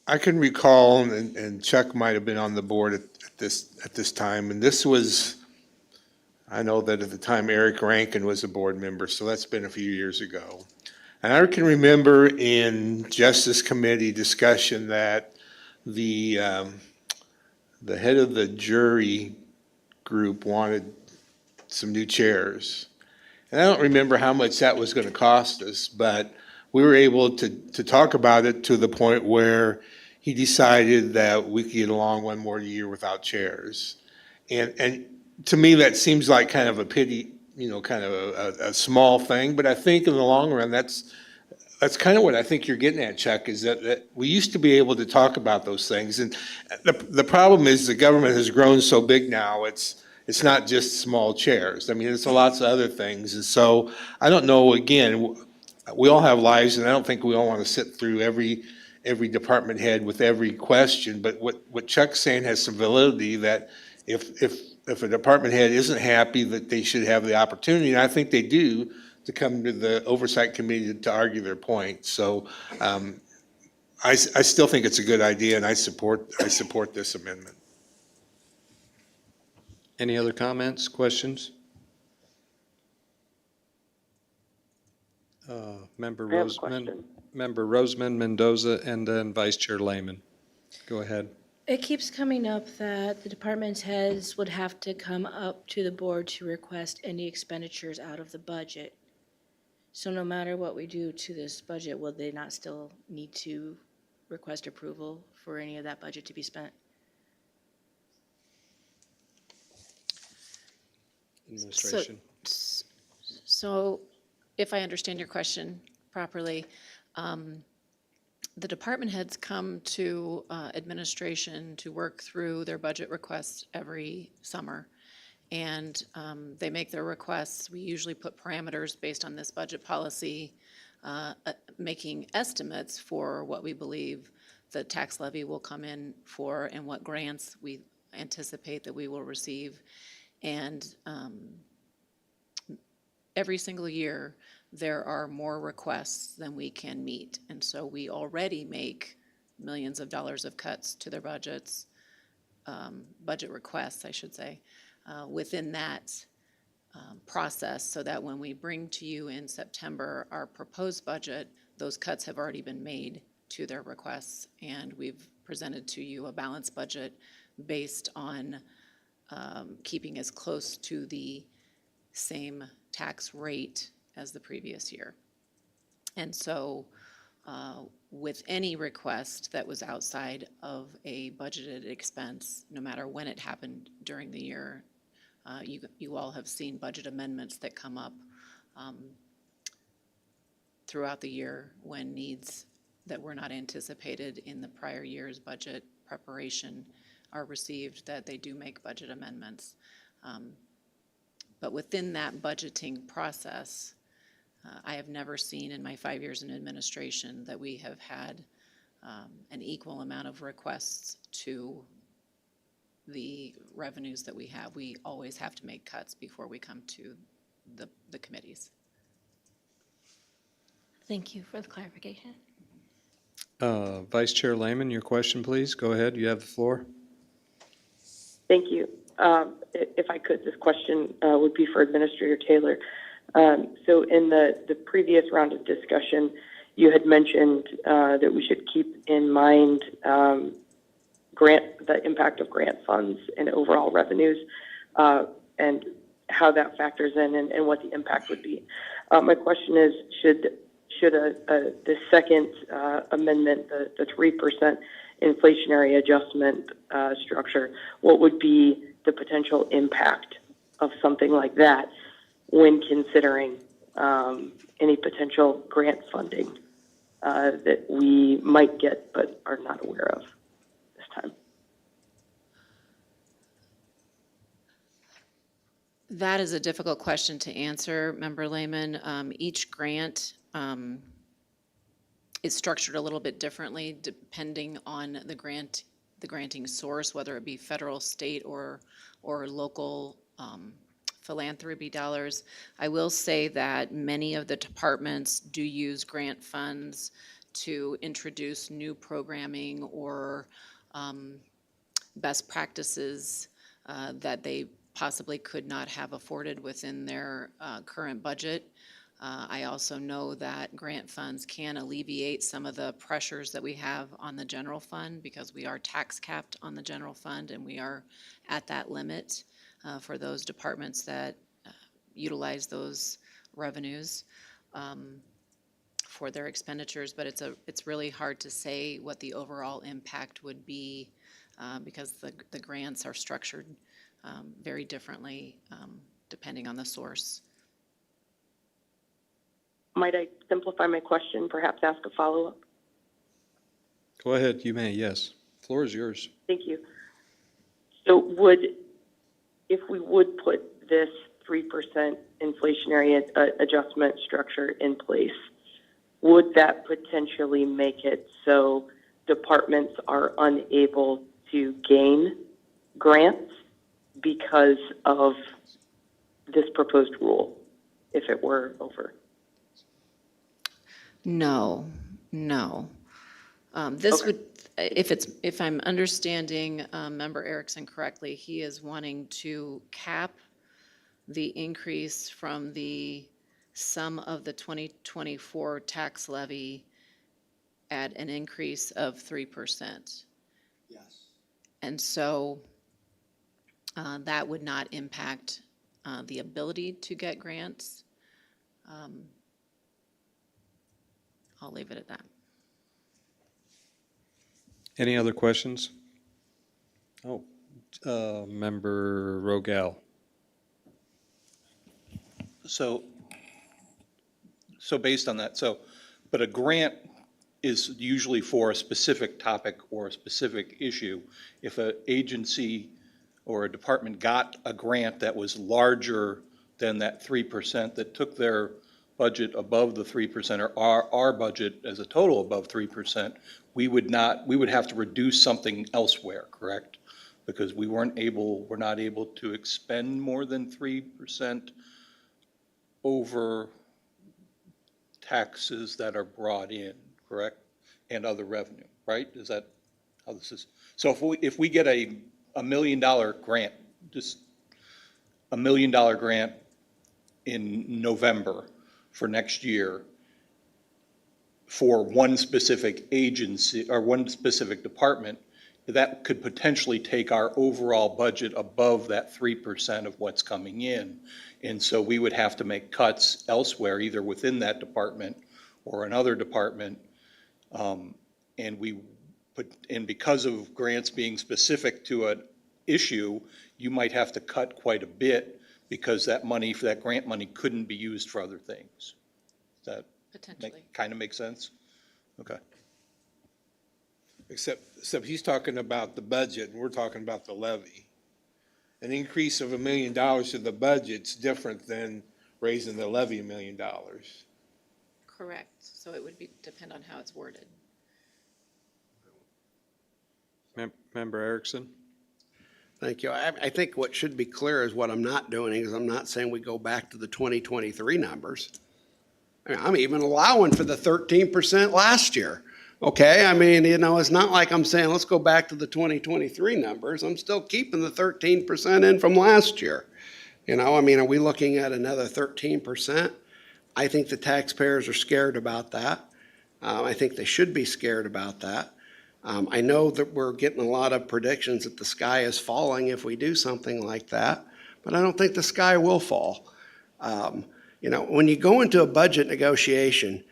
I can recall, and Chuck might have been on the board at this time, and this was, I know that at the time Eric Rankin was a board member, so that's been a few years ago. And I can remember in Justice Committee discussion that the head of the jury group wanted some new chairs. And I don't remember how much that was going to cost us, but we were able to talk about it to the point where he decided that we could get along one more year without chairs. And to me, that seems like kind of a pity, kind of a small thing, but I think in the long run, that's kind of what I think you're getting at, Chuck, is that we used to be able to talk about those things. And the problem is the government has grown so big now, it's not just small chairs. I mean, it's lots of other things. And so I don't know, again, we all have lives, and I don't think we all want to sit through every department head with every question. But what Chuck's saying has some validity, that if a department head isn't happy, that they should have the opportunity, and I think they do, to come to the oversight committee to argue their point. So I still think it's a good idea, and I support this amendment. Any other comments, questions? Member I have a Roseman, question. Member Roseman Mendoza, and then Vice Chair Lehman. Go ahead. It keeps coming up that the department heads would have to come up to the board to request any expenditures out of the budget. So no matter what we do to this budget, will they not still need to request approval for any of that budget to be spent? Administration. So if I understand your question properly, the department heads come to administration to work through their budget requests every summer. And they make their requests. We usually put parameters based on this budget policy, making estimates for what we believe the tax levy will come in for and what grants we anticipate that we will receive. And every single year, there are more requests than we can meet. And so we already make millions of dollars of cuts to their budgets, budget requests, I should say, within that process, so that when we bring to you in September our proposed budget, those cuts have already been made to their requests, and we've presented to you a balanced budget based on keeping as close to the same tax rate as the previous year. And so with any request that was outside of a budgeted expense, no matter when it happened during the year, you all have seen budget amendments that come up throughout the year when needs that were not anticipated in the prior year's budget preparation are received, that they do make budget amendments. But within that budgeting process, I have never seen in my 5 years in administration that we have had an equal amount of requests to the revenues that we have. We always have to make cuts before we come to the committees. Thank you for the clarification. Vice Chair Lehman, your question, please. Go ahead. You have the floor. Thank you. If I could, this question would be for Administrator Taylor. So in the previous round of discussion, you had mentioned that we should keep in mind the impact of grant funds and overall revenues, and how that factors in and what the impact would be. My question is, should the second amendment, the 3% inflationary adjustment structure, what would be the potential impact of something like that when considering any potential grant funding that we might get but are not aware of this time? That is a difficult question to answer, Member Lehman. Each grant is structured a little bit differently depending on the granting source, whether it be federal, state, or local philanthropy dollars. I will say that many of the departments do use grant funds to introduce new programming or best practices that they possibly could not have afforded within their current budget. I also know that grant funds can alleviate some of the pressures that we have on the general fund, because we are tax capped on the general fund and we are at that limit for those departments that utilize those revenues for their expenditures. But it's really hard to say what the overall impact would be because the grants are structured very differently depending on the source. Might I simplify my question, perhaps ask a follow-up? Go ahead, you may, yes. Floor is yours. Thank you. So if we would put this 3% inflationary adjustment structure in place, would that potentially make it so departments are unable to gain grants because of this proposed rule, if it were over? No, no. This Okay. would, if I'm understanding Member Erickson correctly, he is wanting to cap the increase from the sum of the 2024 tax levy at an increase of 3%. Yes. And so that would not impact the ability to get grants. I'll leave it at that. Any other questions? Oh, Member Rogel. So based on that, but a grant is usually for a specific topic or a specific issue. If an agency or a department got a grant that was larger than that 3%, that took their budget above the 3%, or our budget as a total above 3%, we would have to reduce something elsewhere, correct? Because we're not able to expend more than 3% over taxes that are brought in, correct? And other revenue, right? Is that how this is? So if we get a $1 million grant, just $1 million grant in November for next year for one specific agency or one specific department, that could potentially take our overall budget above that 3% of what's coming in. And so we would have to make cuts elsewhere, either within that department or another department. And because of grants being specific to an issue, you might have to cut quite a bit because that money, for that grant money, couldn't be used for other things. Does that Potentially. kind of make sense? Okay. Except he's talking about the budget and we're talking about the levy. An increase of $1 million to the budget's different than raising the levy $1 million. Correct. So it would depend on how it's worded. Member Erickson? Thank you. I think what should be clear is what I'm not doing is I'm not saying we go back to the 2023 numbers. I mean, I'm even allowing for the 13% last year. Okay, I mean, it's not like I'm saying, let's go back to the 2023 numbers. I'm still keeping the 13% in from last year. I mean, are we looking at another 13%? I think the taxpayers are scared about that. I think they should be scared about that. I know that we're getting a lot of predictions that the sky is falling if we do something like that, but I don't think the sky will fall. When you go into a budget negotiation,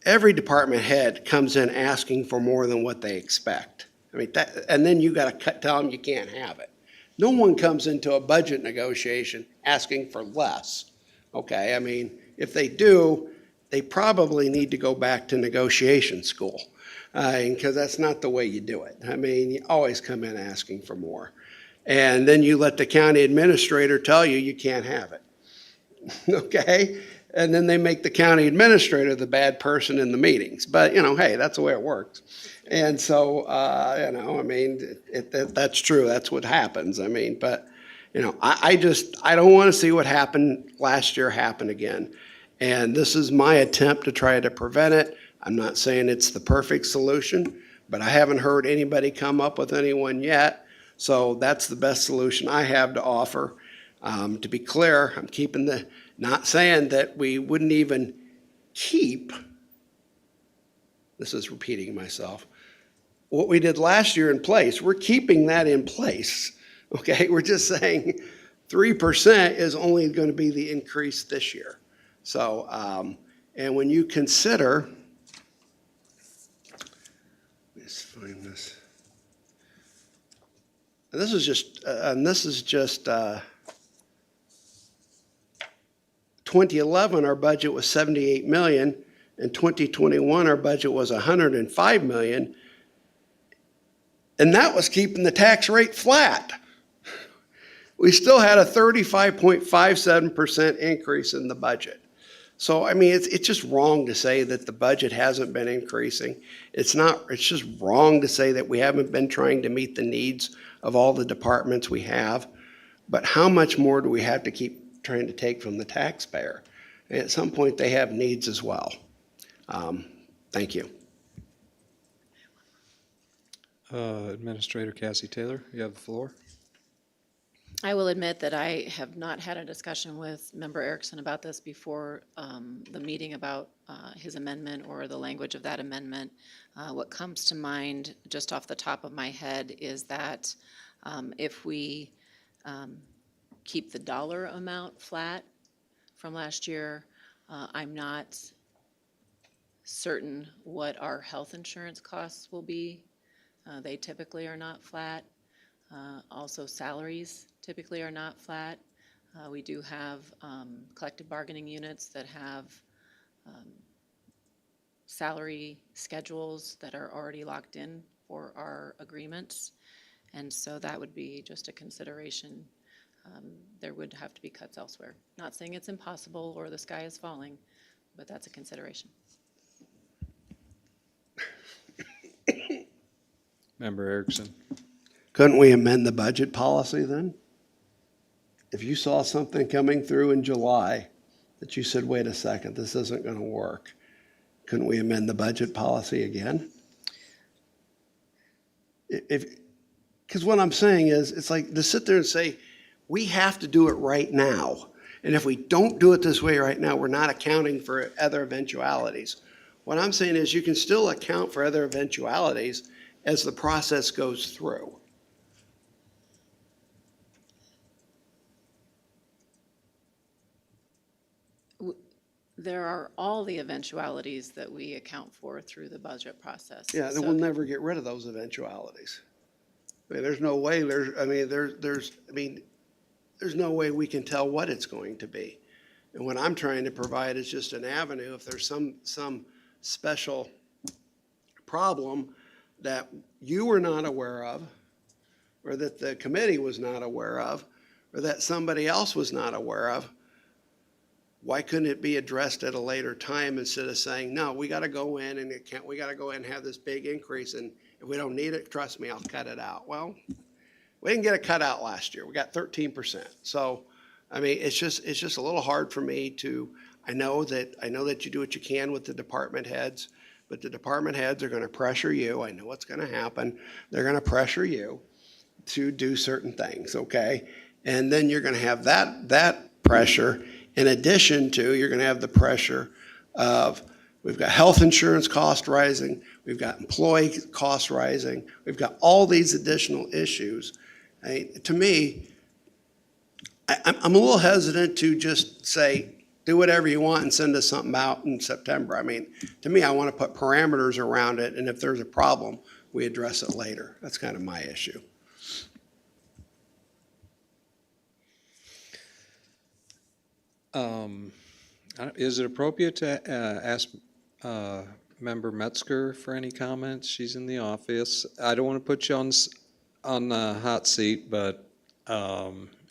every department head comes in asking for more than what they expect. I mean, and then you got to tell them you can't have it. No one comes into a budget negotiation asking for less. Okay, I mean, if they do, they probably need to go back to negotiation school, because that's not the way you do it. I mean, you always come in asking for more. And then you let the county administrator tell you you can't have it. Okay? And then they make the county administrator the bad person in the meetings. But, hey, that's the way it works. And so, I mean, that's true. That's what happens. I mean, but, I don't want to see what happened last year happen again. And this is my attempt to try to prevent it. I'm not saying it's the perfect solution, but I haven't heard anybody come up with anyone yet. So that's the best solution I have to offer. To be clear, I'm not saying that we wouldn't even keep, this is repeating myself, what we did last year in place. We're keeping that in place, okay? We're just saying 3% is only going to be the increase this year. So, and when you consider, let's find this. this is just, 2011, our budget was 78 million. In 2021, our budget was 105 million. And that was keeping the tax rate flat. We still had a 35.57% increase in the budget. So, I mean, it's just wrong to say that the budget hasn't been increasing. It's just wrong to say that we haven't been trying to meet the needs of all the departments we have. But how much more do we have to keep trying to take from the taxpayer? And at some point, they have needs as well. Thank you. Administrator Cassie Taylor, you have the floor. I will admit that I have not had a discussion with Member Erickson about this before the meeting about his amendment or the language of that amendment. What comes to mind just off the top of my head is that if we keep the dollar amount flat from last year, I'm not certain what our health insurance costs will be. They typically are not flat. Also, salaries typically are not flat. We do have collective bargaining units that have salary schedules that are already locked in for our agreements. And so that would be just a consideration. There would have to be cuts elsewhere. Not saying it's impossible or the sky is falling, but that's a consideration. Member Erickson. Couldn't we amend the budget policy then? If you saw something coming through in July that you said, wait a second, this isn't going to work, couldn't we amend the budget policy again? Because what I'm saying is, it's like to sit there and say, we have to do it right now. And if we don't do it this way right now, we're not accounting for other eventualities. What I'm saying is you can still account for other eventualities as the process goes through. There are all the eventualities that we account for through the budget process. Yeah, then So we'll never get rid of those eventualities. I mean, there's no way, there's no way we can tell what it's going to be. And what I'm trying to provide is just an avenue if there's some special problem that you were not aware of, or that the committee was not aware of, or that somebody else was not aware of. Why couldn't it be addressed at a later time instead of saying, no, we got to go in and we got to go in and have this big increase, and if we don't need it, trust me, I'll cut it out. Well, we didn't get it cut out last year. We got 13%. So, I mean, it's just a little hard for me to. I know that you do what you can with the department heads, but the department heads are going to pressure you. I know what's going to happen. They're going to pressure you to do certain things, okay? And then you're going to have that pressure. In addition to, you're going to have the pressure of, we've got health insurance cost rising, we've got employee costs rising, we've got all these additional issues. To me, I'm a little hesitant to just say, do whatever you want and send us something out in September. I mean, to me, I want to put parameters around it, and if there's a problem, we address it later. That's kind of my issue. Is it appropriate to ask Member Metzger for any comments? She's in the office. I don't want to put you on the hot seat, but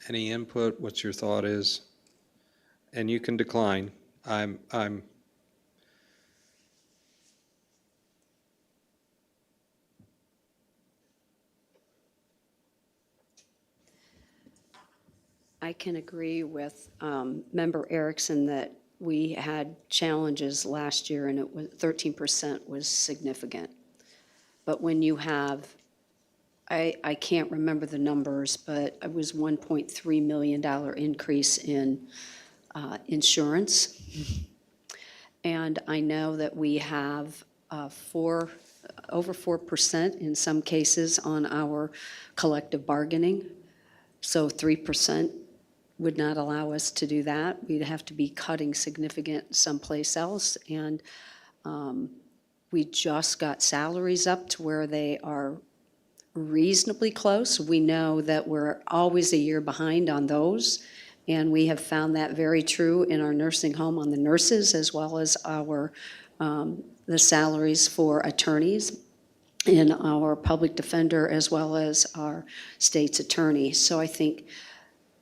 any input, what your thought is? And you can decline. I can agree with Member Erickson that we had challenges last year, and 13% was significant. But when you have, I can't remember the numbers, but it was $1.3 million increase in insurance. And I know that we have over 4% in some cases on our collective bargaining. So 3% would not allow us to do that. We'd have to be cutting significant someplace else. And we just got salaries up to where they are reasonably close. We know that we're always a year behind on those, and we have found that very true in our nursing home on the nurses as well as our, the salaries for attorneys in our public defender as well as our state's attorney. So I think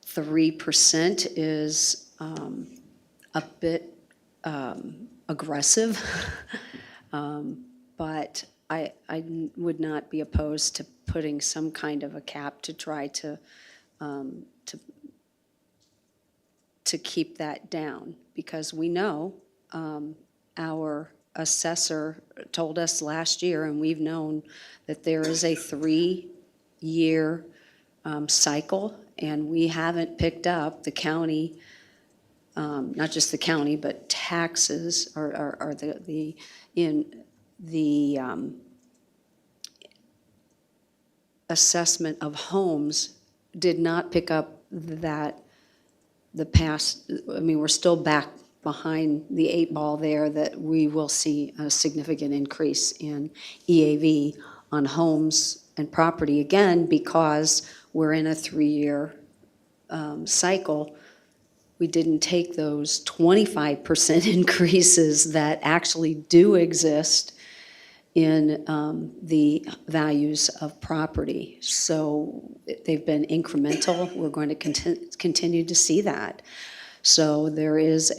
3% is a bit aggressive, but I would not be opposed to putting some kind of a cap to try to keep that down, because we know our assessor told us last year, and we've known that there is a 3-year cycle, and we haven't picked up the county, not just the county, but taxes or the assessment of homes did not pick up that the past, I mean, we're still back behind the 8 ball there, that we will see a significant increase in EAV on homes and property again, because we're in a 3-year cycle. We didn't take those 25% increases that actually do exist in the values of property. So they've been incremental. We're going to continue to see that. So there is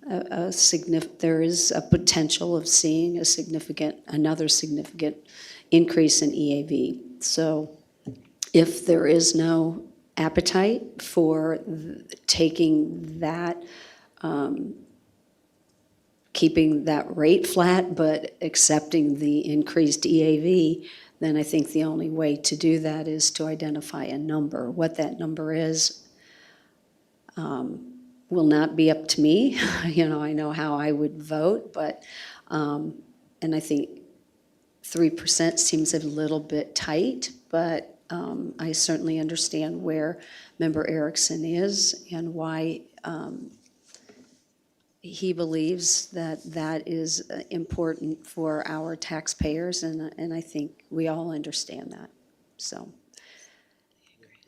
there is a potential of seeing another significant increase in EAV. So if there is no appetite for taking that, keeping that rate flat, but accepting the increased EAV, then I think the only way to do that is to identify a number. What that number is will not be up to me. I know how I would vote, but, and I think 3% seems a little bit tight, but I certainly understand where Member Erickson is and why he believes that that is important for our taxpayers, and I think we all understand that. So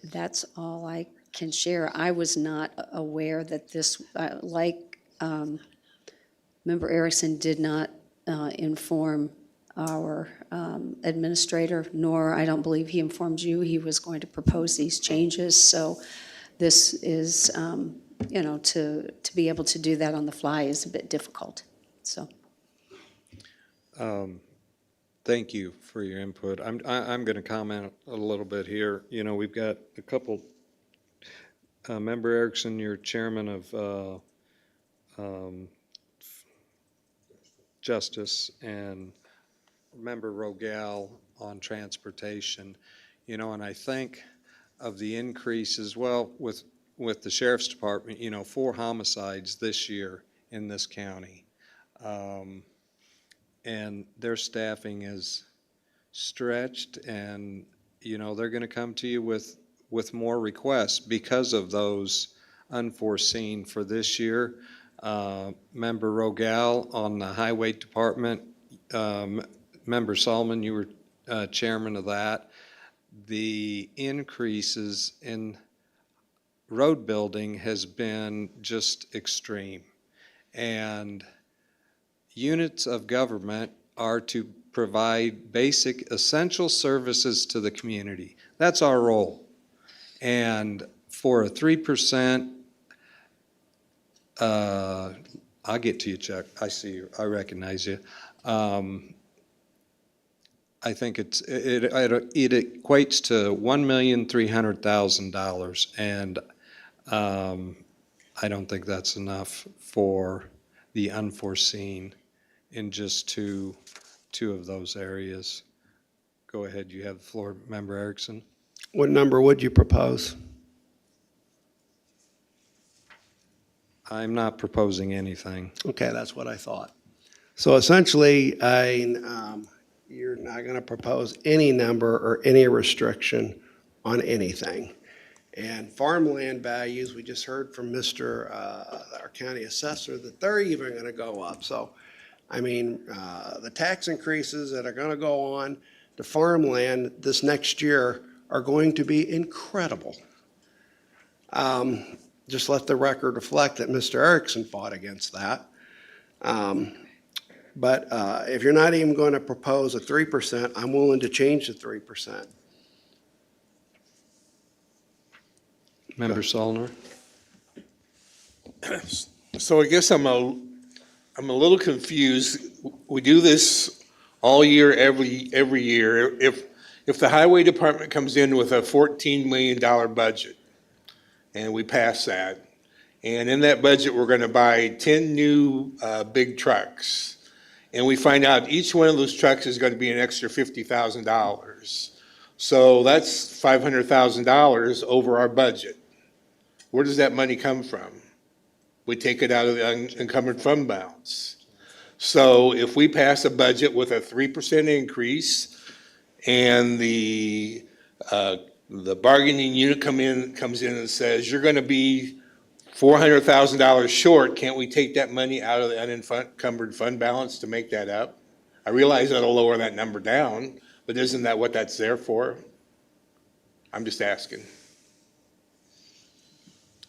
that's all I can share. I was not aware that this, Member Erickson did not inform our administrator, nor I don't believe he informed you he was going to propose these changes. So this is, to be able to do that on the fly is a bit difficult, so. Thank you for your input. I'm going to comment a little bit here. We've got a couple, Member Erickson, you're chairman of Justice, and Member Rogel on transportation. And I think of the increase as well with the Sheriff's Department, 4 homicides this year in this county. And their staffing is stretched, and, they're going to come to you with more requests because of those unforeseen for this year. Member Rogel on the Highway Department, Member Solomon, you were chairman of that. The increases in road building has been just extreme. And units of government are to provide basic essential services to the community. That's our role. And for a 3%, I'll get to you, Chuck. I see you. I recognize you. I think it equates to $1,300,000, and I don't think that's enough for the unforeseen in just two of those areas. Go ahead, you have the floor, Member Erickson. What number would you propose? I'm not proposing anything. Okay, that's what I thought. So essentially, you're not going to propose any number or any restriction on anything. And farmland values, we just heard from our county assessor, that they're even going to go up. So, the tax increases that are going to go on, to farmland this next year are going to be incredible. Just let the record reflect that Mr. Erickson fought against that. But if you're not even going to propose a 3%, I'm willing to change the 3%. Member Solner? So I guess I'm a little confused. We do this all year, every year. If the highway department comes in with a $14 million budget, and we pass that, and in that budget, we're gonna buy 10 new, big trucks, and we find out each one of those trucks is gonna be an extra $50,000. So that's $500,000 over our budget. Where does that money come from? We take it out of the unencumbered fund balance. So if we pass a budget with a 3% increase and the bargaining unit comes in and says, you're gonna be $400,000 short, can't we take that money out of the unencumbered fund balance to make that up? I realize that'll lower that number down, but isn't that what that's there for? I'm just asking.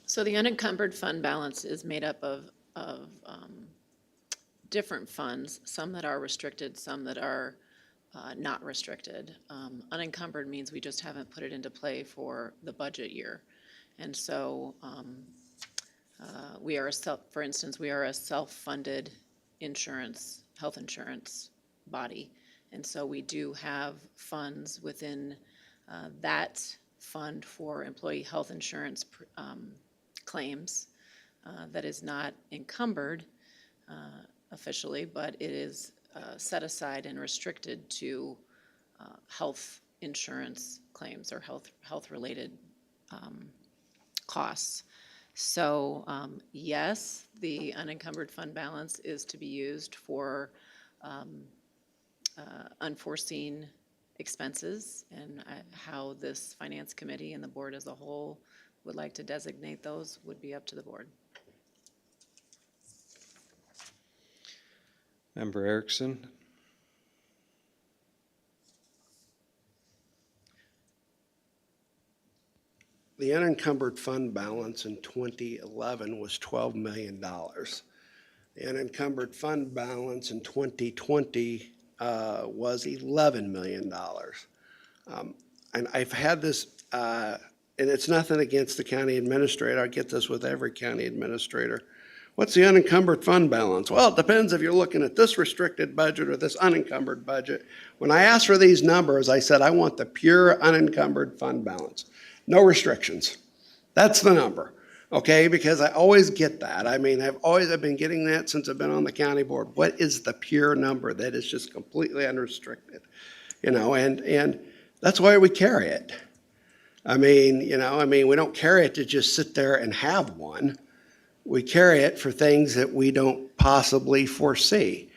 So the unencumbered fund balance is made up of different funds, some that are restricted, some that are not restricted. Unencumbered means we just haven't put it into play for the budget year. And so we are for instance, we are a self-funded insurance, health insurance body. And so we do have funds within that fund for employee health insurance claims that is not encumbered officially, but it is set aside and restricted to health insurance claims or health-related costs. So yes, the unencumbered fund balance is to be used for unforeseen expenses, and how this finance committee and the board as a whole would like to designate those would be up to the board. Member Erickson? The unencumbered fund balance in 2011 was $12 million. The unencumbered fund balance in 2020 was $11 million. And I've had this, and it's nothing against the county administrator. I get this with every county administrator. What's the unencumbered fund balance? Well, it depends if you're looking at this restricted budget or this unencumbered budget. When I asked for these numbers, I said, I want the pure unencumbered fund balance. No restrictions. That's the number, okay? Because I always get that. I mean, I've been getting that since I've been on the county board. What is the pure number that is just completely unrestricted? You know, and that's why we carry it. I mean, we don't carry it to just sit there and have one. We carry it for things that we don't possibly foresee.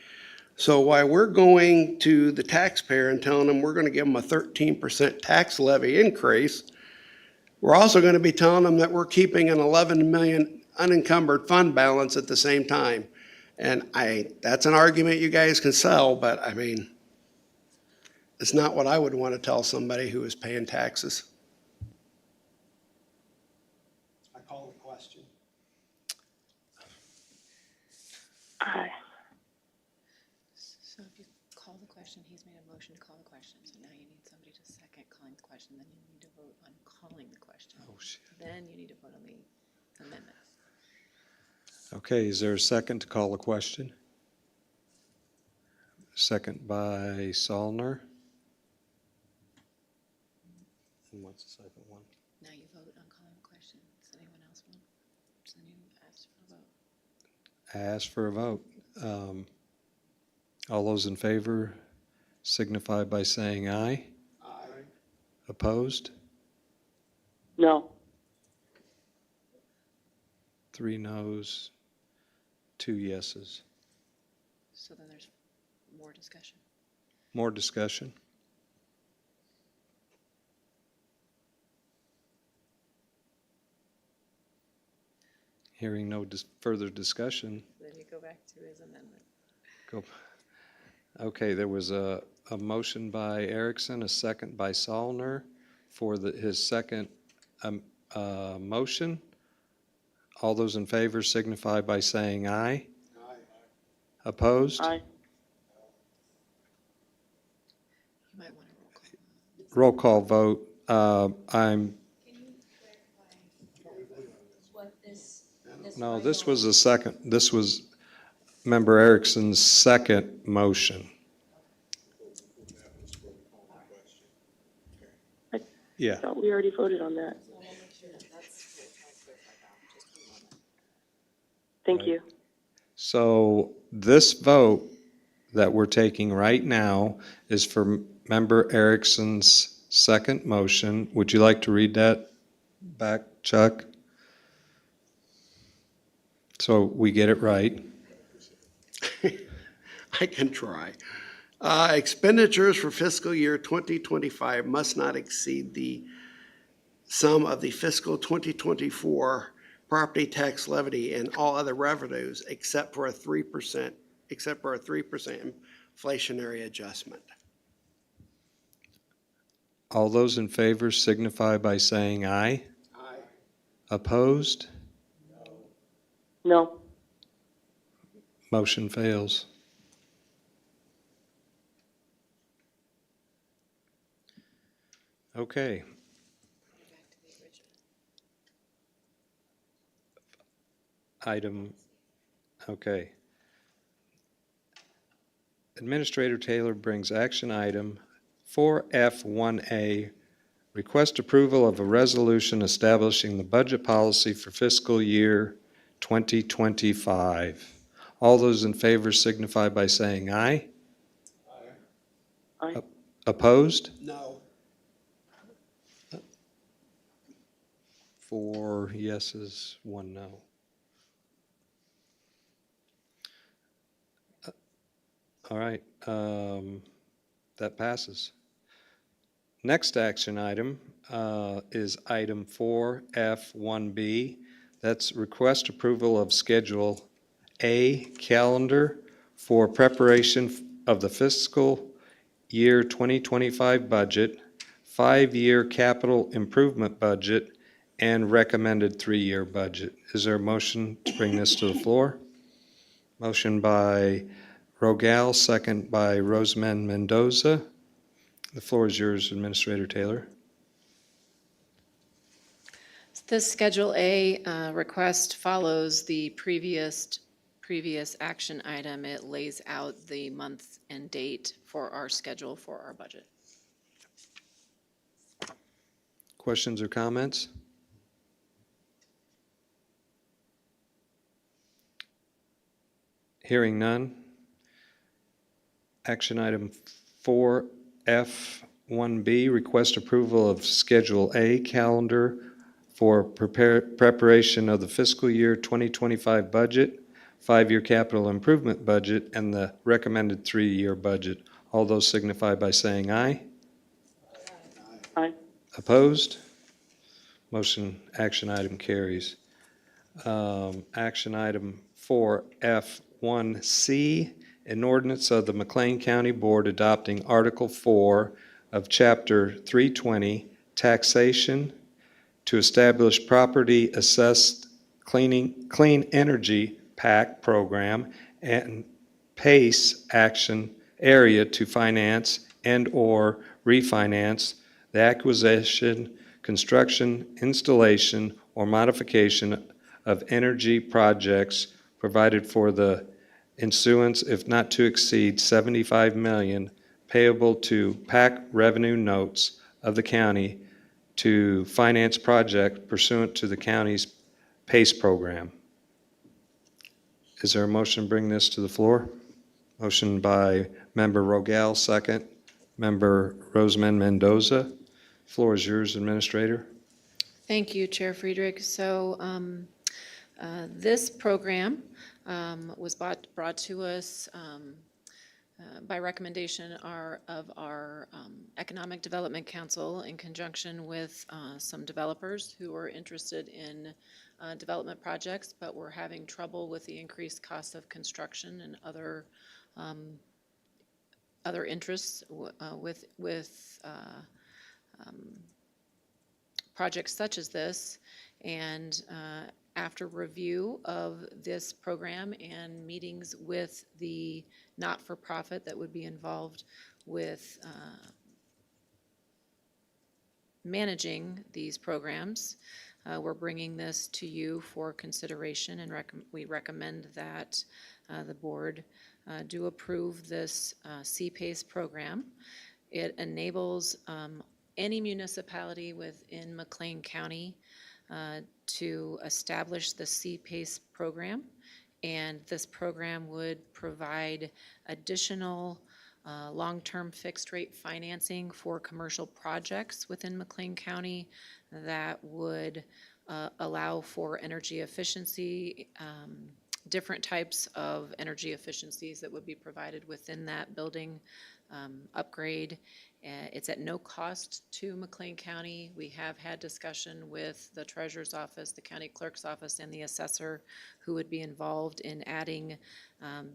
So while we're going to the taxpayer and telling them we're going to give them a 13% tax levy increase, we're also going to be telling them that we're keeping an 11 million unencumbered fund balance at the same time. And that's an argument you guys can sell, but I mean, it's not what I would want to tell somebody who is paying taxes. I call the question. So if you call the question, he's made a motion to call the question, so now you need somebody to second calling the question, then you need to vote on calling the question. Oh, shit. Then you need to vote on the amendment. Okay, is there a second to call the question? Second by Solner. And what's the second one? Now you vote on calling the question. Does anyone else want? So then you ask for a vote. Ask for a vote. All those in favor signify by saying aye. Aye. Opposed? No. 3 noes, 2 yeses. So then there's more discussion. More discussion? Hearing no further discussion, Then you go back to his amendment. go. Okay, there was a motion by Erickson, a second by Sollner for his second motion. All those in favor signify by saying aye. Aye. Opposed? Aye. You might want to roll call. Roll call vote. No, this was a second, this was Member Erickson's second motion. Yeah. I thought we already voted on that. Thank you. So this vote that we're taking right now is for Member Erickson's second motion. Would you like to read that back, Chuck? So we get it right. I can try. Expenditures for fiscal year 2025 must not exceed the sum of the fiscal 2024 property tax levy and all other revenues except for a 3% inflationary adjustment. All those in favor signify by saying aye. Aye. Opposed? No. Motion fails. Okay. Okay. Administrator Taylor brings action item 4F1A, request approval of a resolution establishing the budget policy for fiscal year 2025. All those in favor signify by saying aye. Aye. Opposed? No. 4 yeses, 1 no. All right, that passes. Next action item is item 4F1B. That's request approval of Schedule A calendar for preparation of the fiscal year 2025 budget, 5-year capital improvement budget, and recommended 3-year budget. Is there a motion to bring this to the floor? Motion by Rogal, second by Roseman Mendoza. The floor is yours, Administrator Taylor. This Schedule A request follows the previous action item. It lays out the month and date for our schedule for our budget. Questions or comments? Hearing none. Action item 4F1B, request approval of Schedule A calendar for preparation of the fiscal year 2025 budget, 5-year capital improvement budget, and the recommended 3-year budget. All those signify by saying aye. Aye. Opposed? Action item carries. Action item 4F1C, an ordinance of the McLean County Board adopting Article 4 of Chapter 320, Taxation, to establish property assessed clean energy PAC program and PACE action area to finance and/or refinance the acquisition, construction, installation, or modification of energy projects provided for the issuance, if not to exceed $75 million, payable to PAC revenue notes of the county to finance project pursuant to the county's PACE program. Is there a motion to bring this to the floor? Motion by Member Rogal, second. Member Roseman Mendoza. Floor is yours, Administrator. Thank you, Chair Friedrich. So this program was brought to us by recommendation of our Economic Development Council in conjunction with some developers who were interested in development projects, but were having trouble with the increased cost of construction and other other interests with projects such as this. And after review of this program and meetings with the not-for-profit that would be involved with managing these programs, we're bringing this to you for consideration, and we recommend that the board do approve this CPACE program. It enables any municipality within McLean County to establish the CPACE program, and this program would provide additional long-term fixed-rate financing for commercial projects within McLean County that would allow for energy efficiency, different types of energy efficiencies that would be provided within that building upgrade. It's at no cost to McLean County. We have had discussion with the treasurer's office, the county clerk's office, and the assessor who would be involved in adding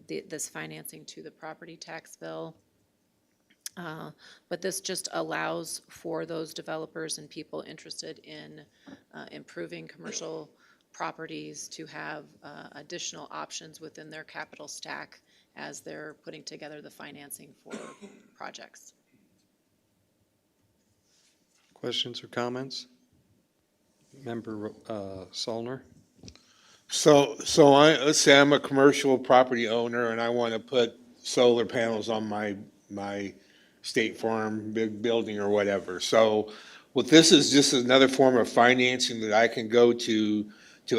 this financing to the property tax bill. But this just allows for those developers and people interested in improving commercial properties to have additional options within their capital stack as they're putting together the financing for projects. Questions or comments? Member Solner? Let's say I'm a commercial property owner and I want to put solar panels on my State Farm big building or whatever. So what this is just another form of financing that I can go to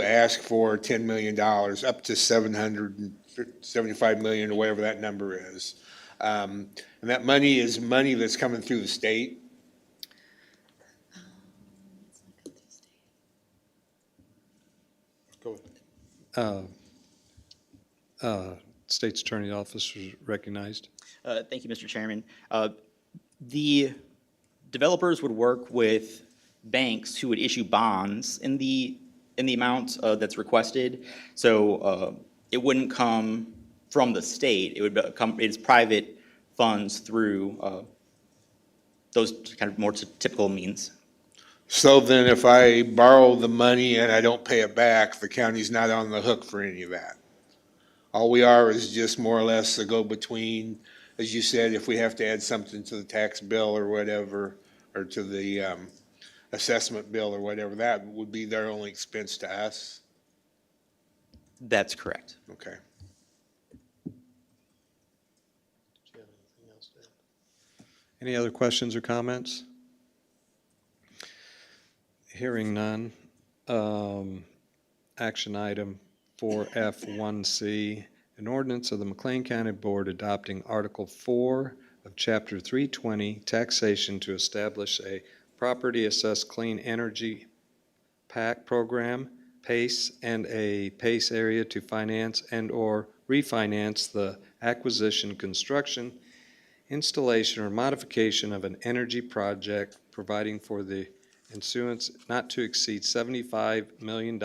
ask for $10 million, up to $775 million or whatever that number is. And that money is money that's coming through the state. Go ahead. State's Attorney Office is recognized. Thank you, Mr. Chairman. The developers would work with banks who would issue bonds in the amount that's requested. So it wouldn't come from the state. It would come, it's private funds through those kind of more typical means. So then if I borrow the money and I don't pay it back, the county's not on the hook for any of that. All we are is just more or less a go-between, as you said, if we have to add something to the tax bill or whatever, or to the assessment bill or whatever, that would be their only expense to us. That's correct. Okay. Any other questions or comments? Hearing none. Action item 4F1C, an ordinance of the McLean County Board adopting Article 4 of Chapter 320, taxation to establish a property assessed clean energy PAC program, PACE, and a PACE area to finance and/or refinance the acquisition, construction, installation, or modification of an energy project, providing for the issuance not to exceed $75 million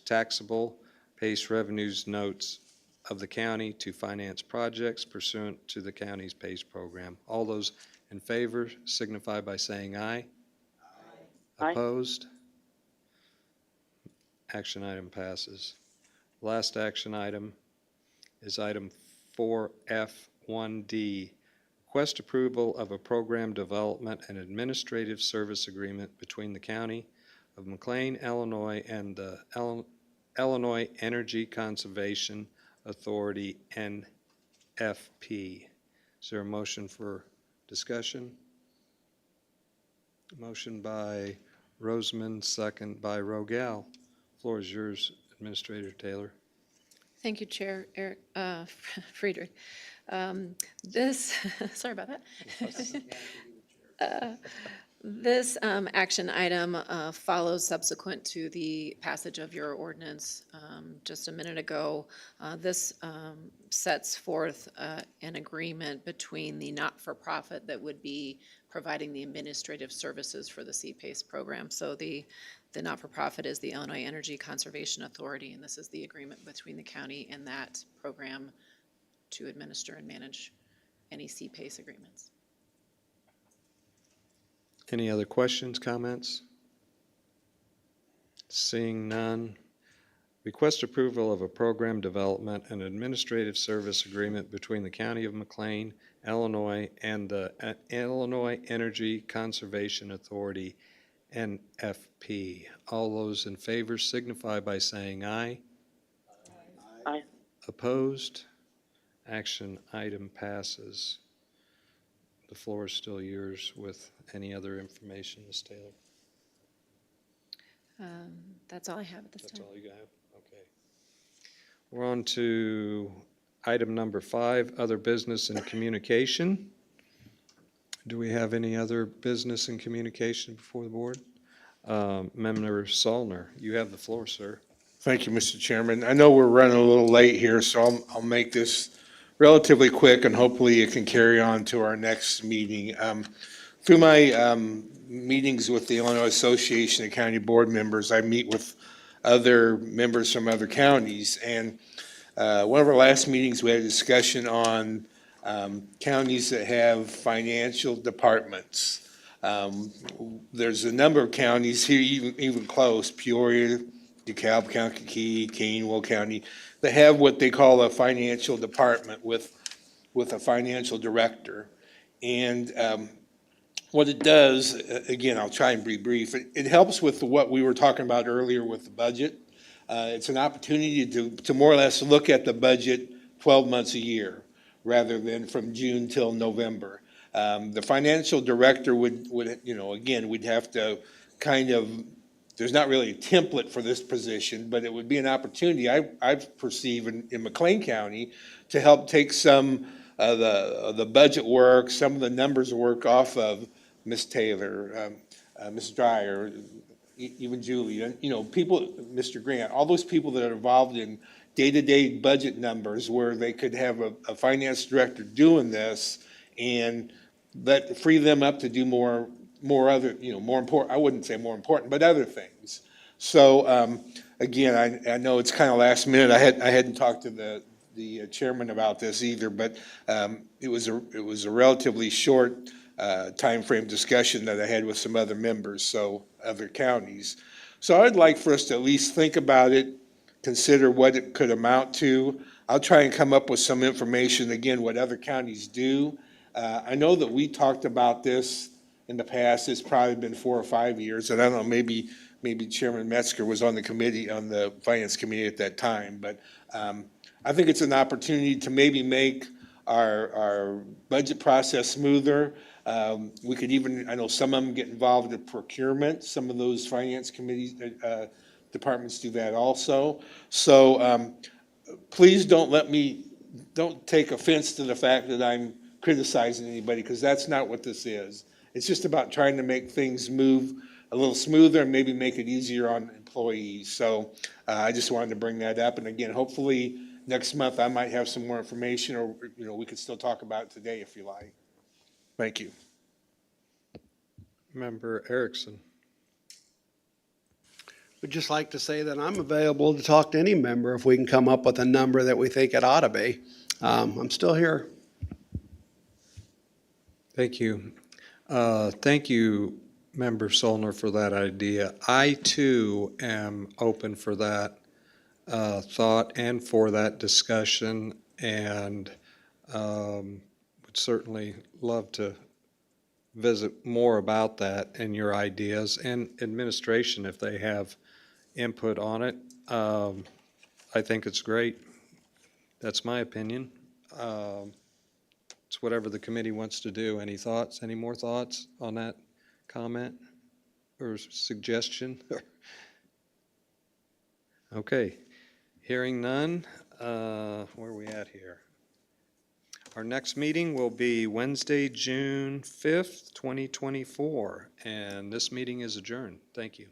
taxable PACE revenues notes of the county to finance projects pursuant to the county's PACE program. All those in favor signify by saying aye. Aye. Opposed? Action item passes. Last action item is item 4F1D. Request approval of a program development and administrative service agreement between the County of McLean, Illinois, and the Illinois Energy Conservation Authority, NFP. Is there a motion for discussion? Motion by Roseman, second by Rogel. Floor is yours, Administrator Taylor. Thank you, Chair Eric, Friedrich. This, sorry about that. This action item follows subsequent to the passage of your ordinance just a minute ago. This sets forth an agreement between the not-for-profit that would be providing the administrative services for the CPACE program. So the not-for-profit is the Illinois Energy Conservation Authority, and this is the agreement between the county and that program to administer and manage any CPACE agreements. Any other questions, comments? Seeing none. Request approval of a program development and administrative service agreement between the County of McLean, Illinois, and the Illinois Energy Conservation Authority, NFP. All those in favor signify by saying aye. Aye. Opposed? Action item passes. The floor is still yours with any other information, Ms. Taylor. That's all I have at this That's time. all you have? Okay. We're on to item number 5, other business and communication. Do we have any other business and communication before the board? Member Solner, you have the floor, sir. Thank you, Mr. Chairman. I know we're running a little late here, so I'll make this relatively quick, and hopefully it can carry on to our next meeting. Through my meetings with the Illinois Association of County Board Members, I meet with other members from other counties, and one of our last meetings, we had a discussion on counties that have financial departments. There's a number of counties here, even close, Peoria, DeKalb County, Kane, Will County, that have what they call a financial department with a financial director. And what it does, again, I'll try and be brief, it helps with what we were talking about earlier with the budget. It's an opportunity to more or less look at the budget 12 months a year, rather than from June till November. The financial director would, again, we'd have to kind of, there's not really a template for this position, but it would be an opportunity, I perceive in McLean County, to help take some of the budget work, some of the numbers work off of Ms. Taylor, Ms. Dryer, even Julie, people, Mr. Grant, all those people that are involved in day-to-day budget numbers where they could have a finance director doing this and free them up to do more other, more important, I wouldn't say more important, but other things. So, again, I know it's kind of last minute. I hadn't talked to the chairman about this either, but it was a relatively short timeframe discussion that I had with some other members, so other counties. So I'd like for us to at least think about it, consider what it could amount to. I'll try and come up with some information, again, what other counties do. I know that we talked about this in the past. It's probably been 4 or 5 years, and I don't know, maybe Chairman Metzger was on the committee, on the Finance Committee at that time, but I think it's an opportunity to maybe make our budget process smoother. We could even, I know some of them get involved in procurement. Some of those finance committees, departments do that also. So please don't take offense to the fact that I'm criticizing anybody, because that's not what this is. It's just about trying to make things move a little smoother and maybe make it easier on employees. So I just wanted to bring that up. And again, hopefully next month I might have some more information, or we could still talk about it today if you like. Thank you. Member Erickson. Would just like to say that I'm available to talk to any member if we can come up with a number that we think it ought to be. I'm still here. Thank you. Thank you, Member Solner, for that idea. I too am open for that thought and for that discussion, and would certainly love to visit more about that and your ideas, and administration if they have input on it. I think it's great. That's my opinion. It's whatever the committee wants to do. Any thoughts, any more thoughts on that comment or suggestion? Okay, hearing none, where are we at here? Our next meeting will be Wednesday, June 5th, 2024, and this meeting is adjourned. Thank you.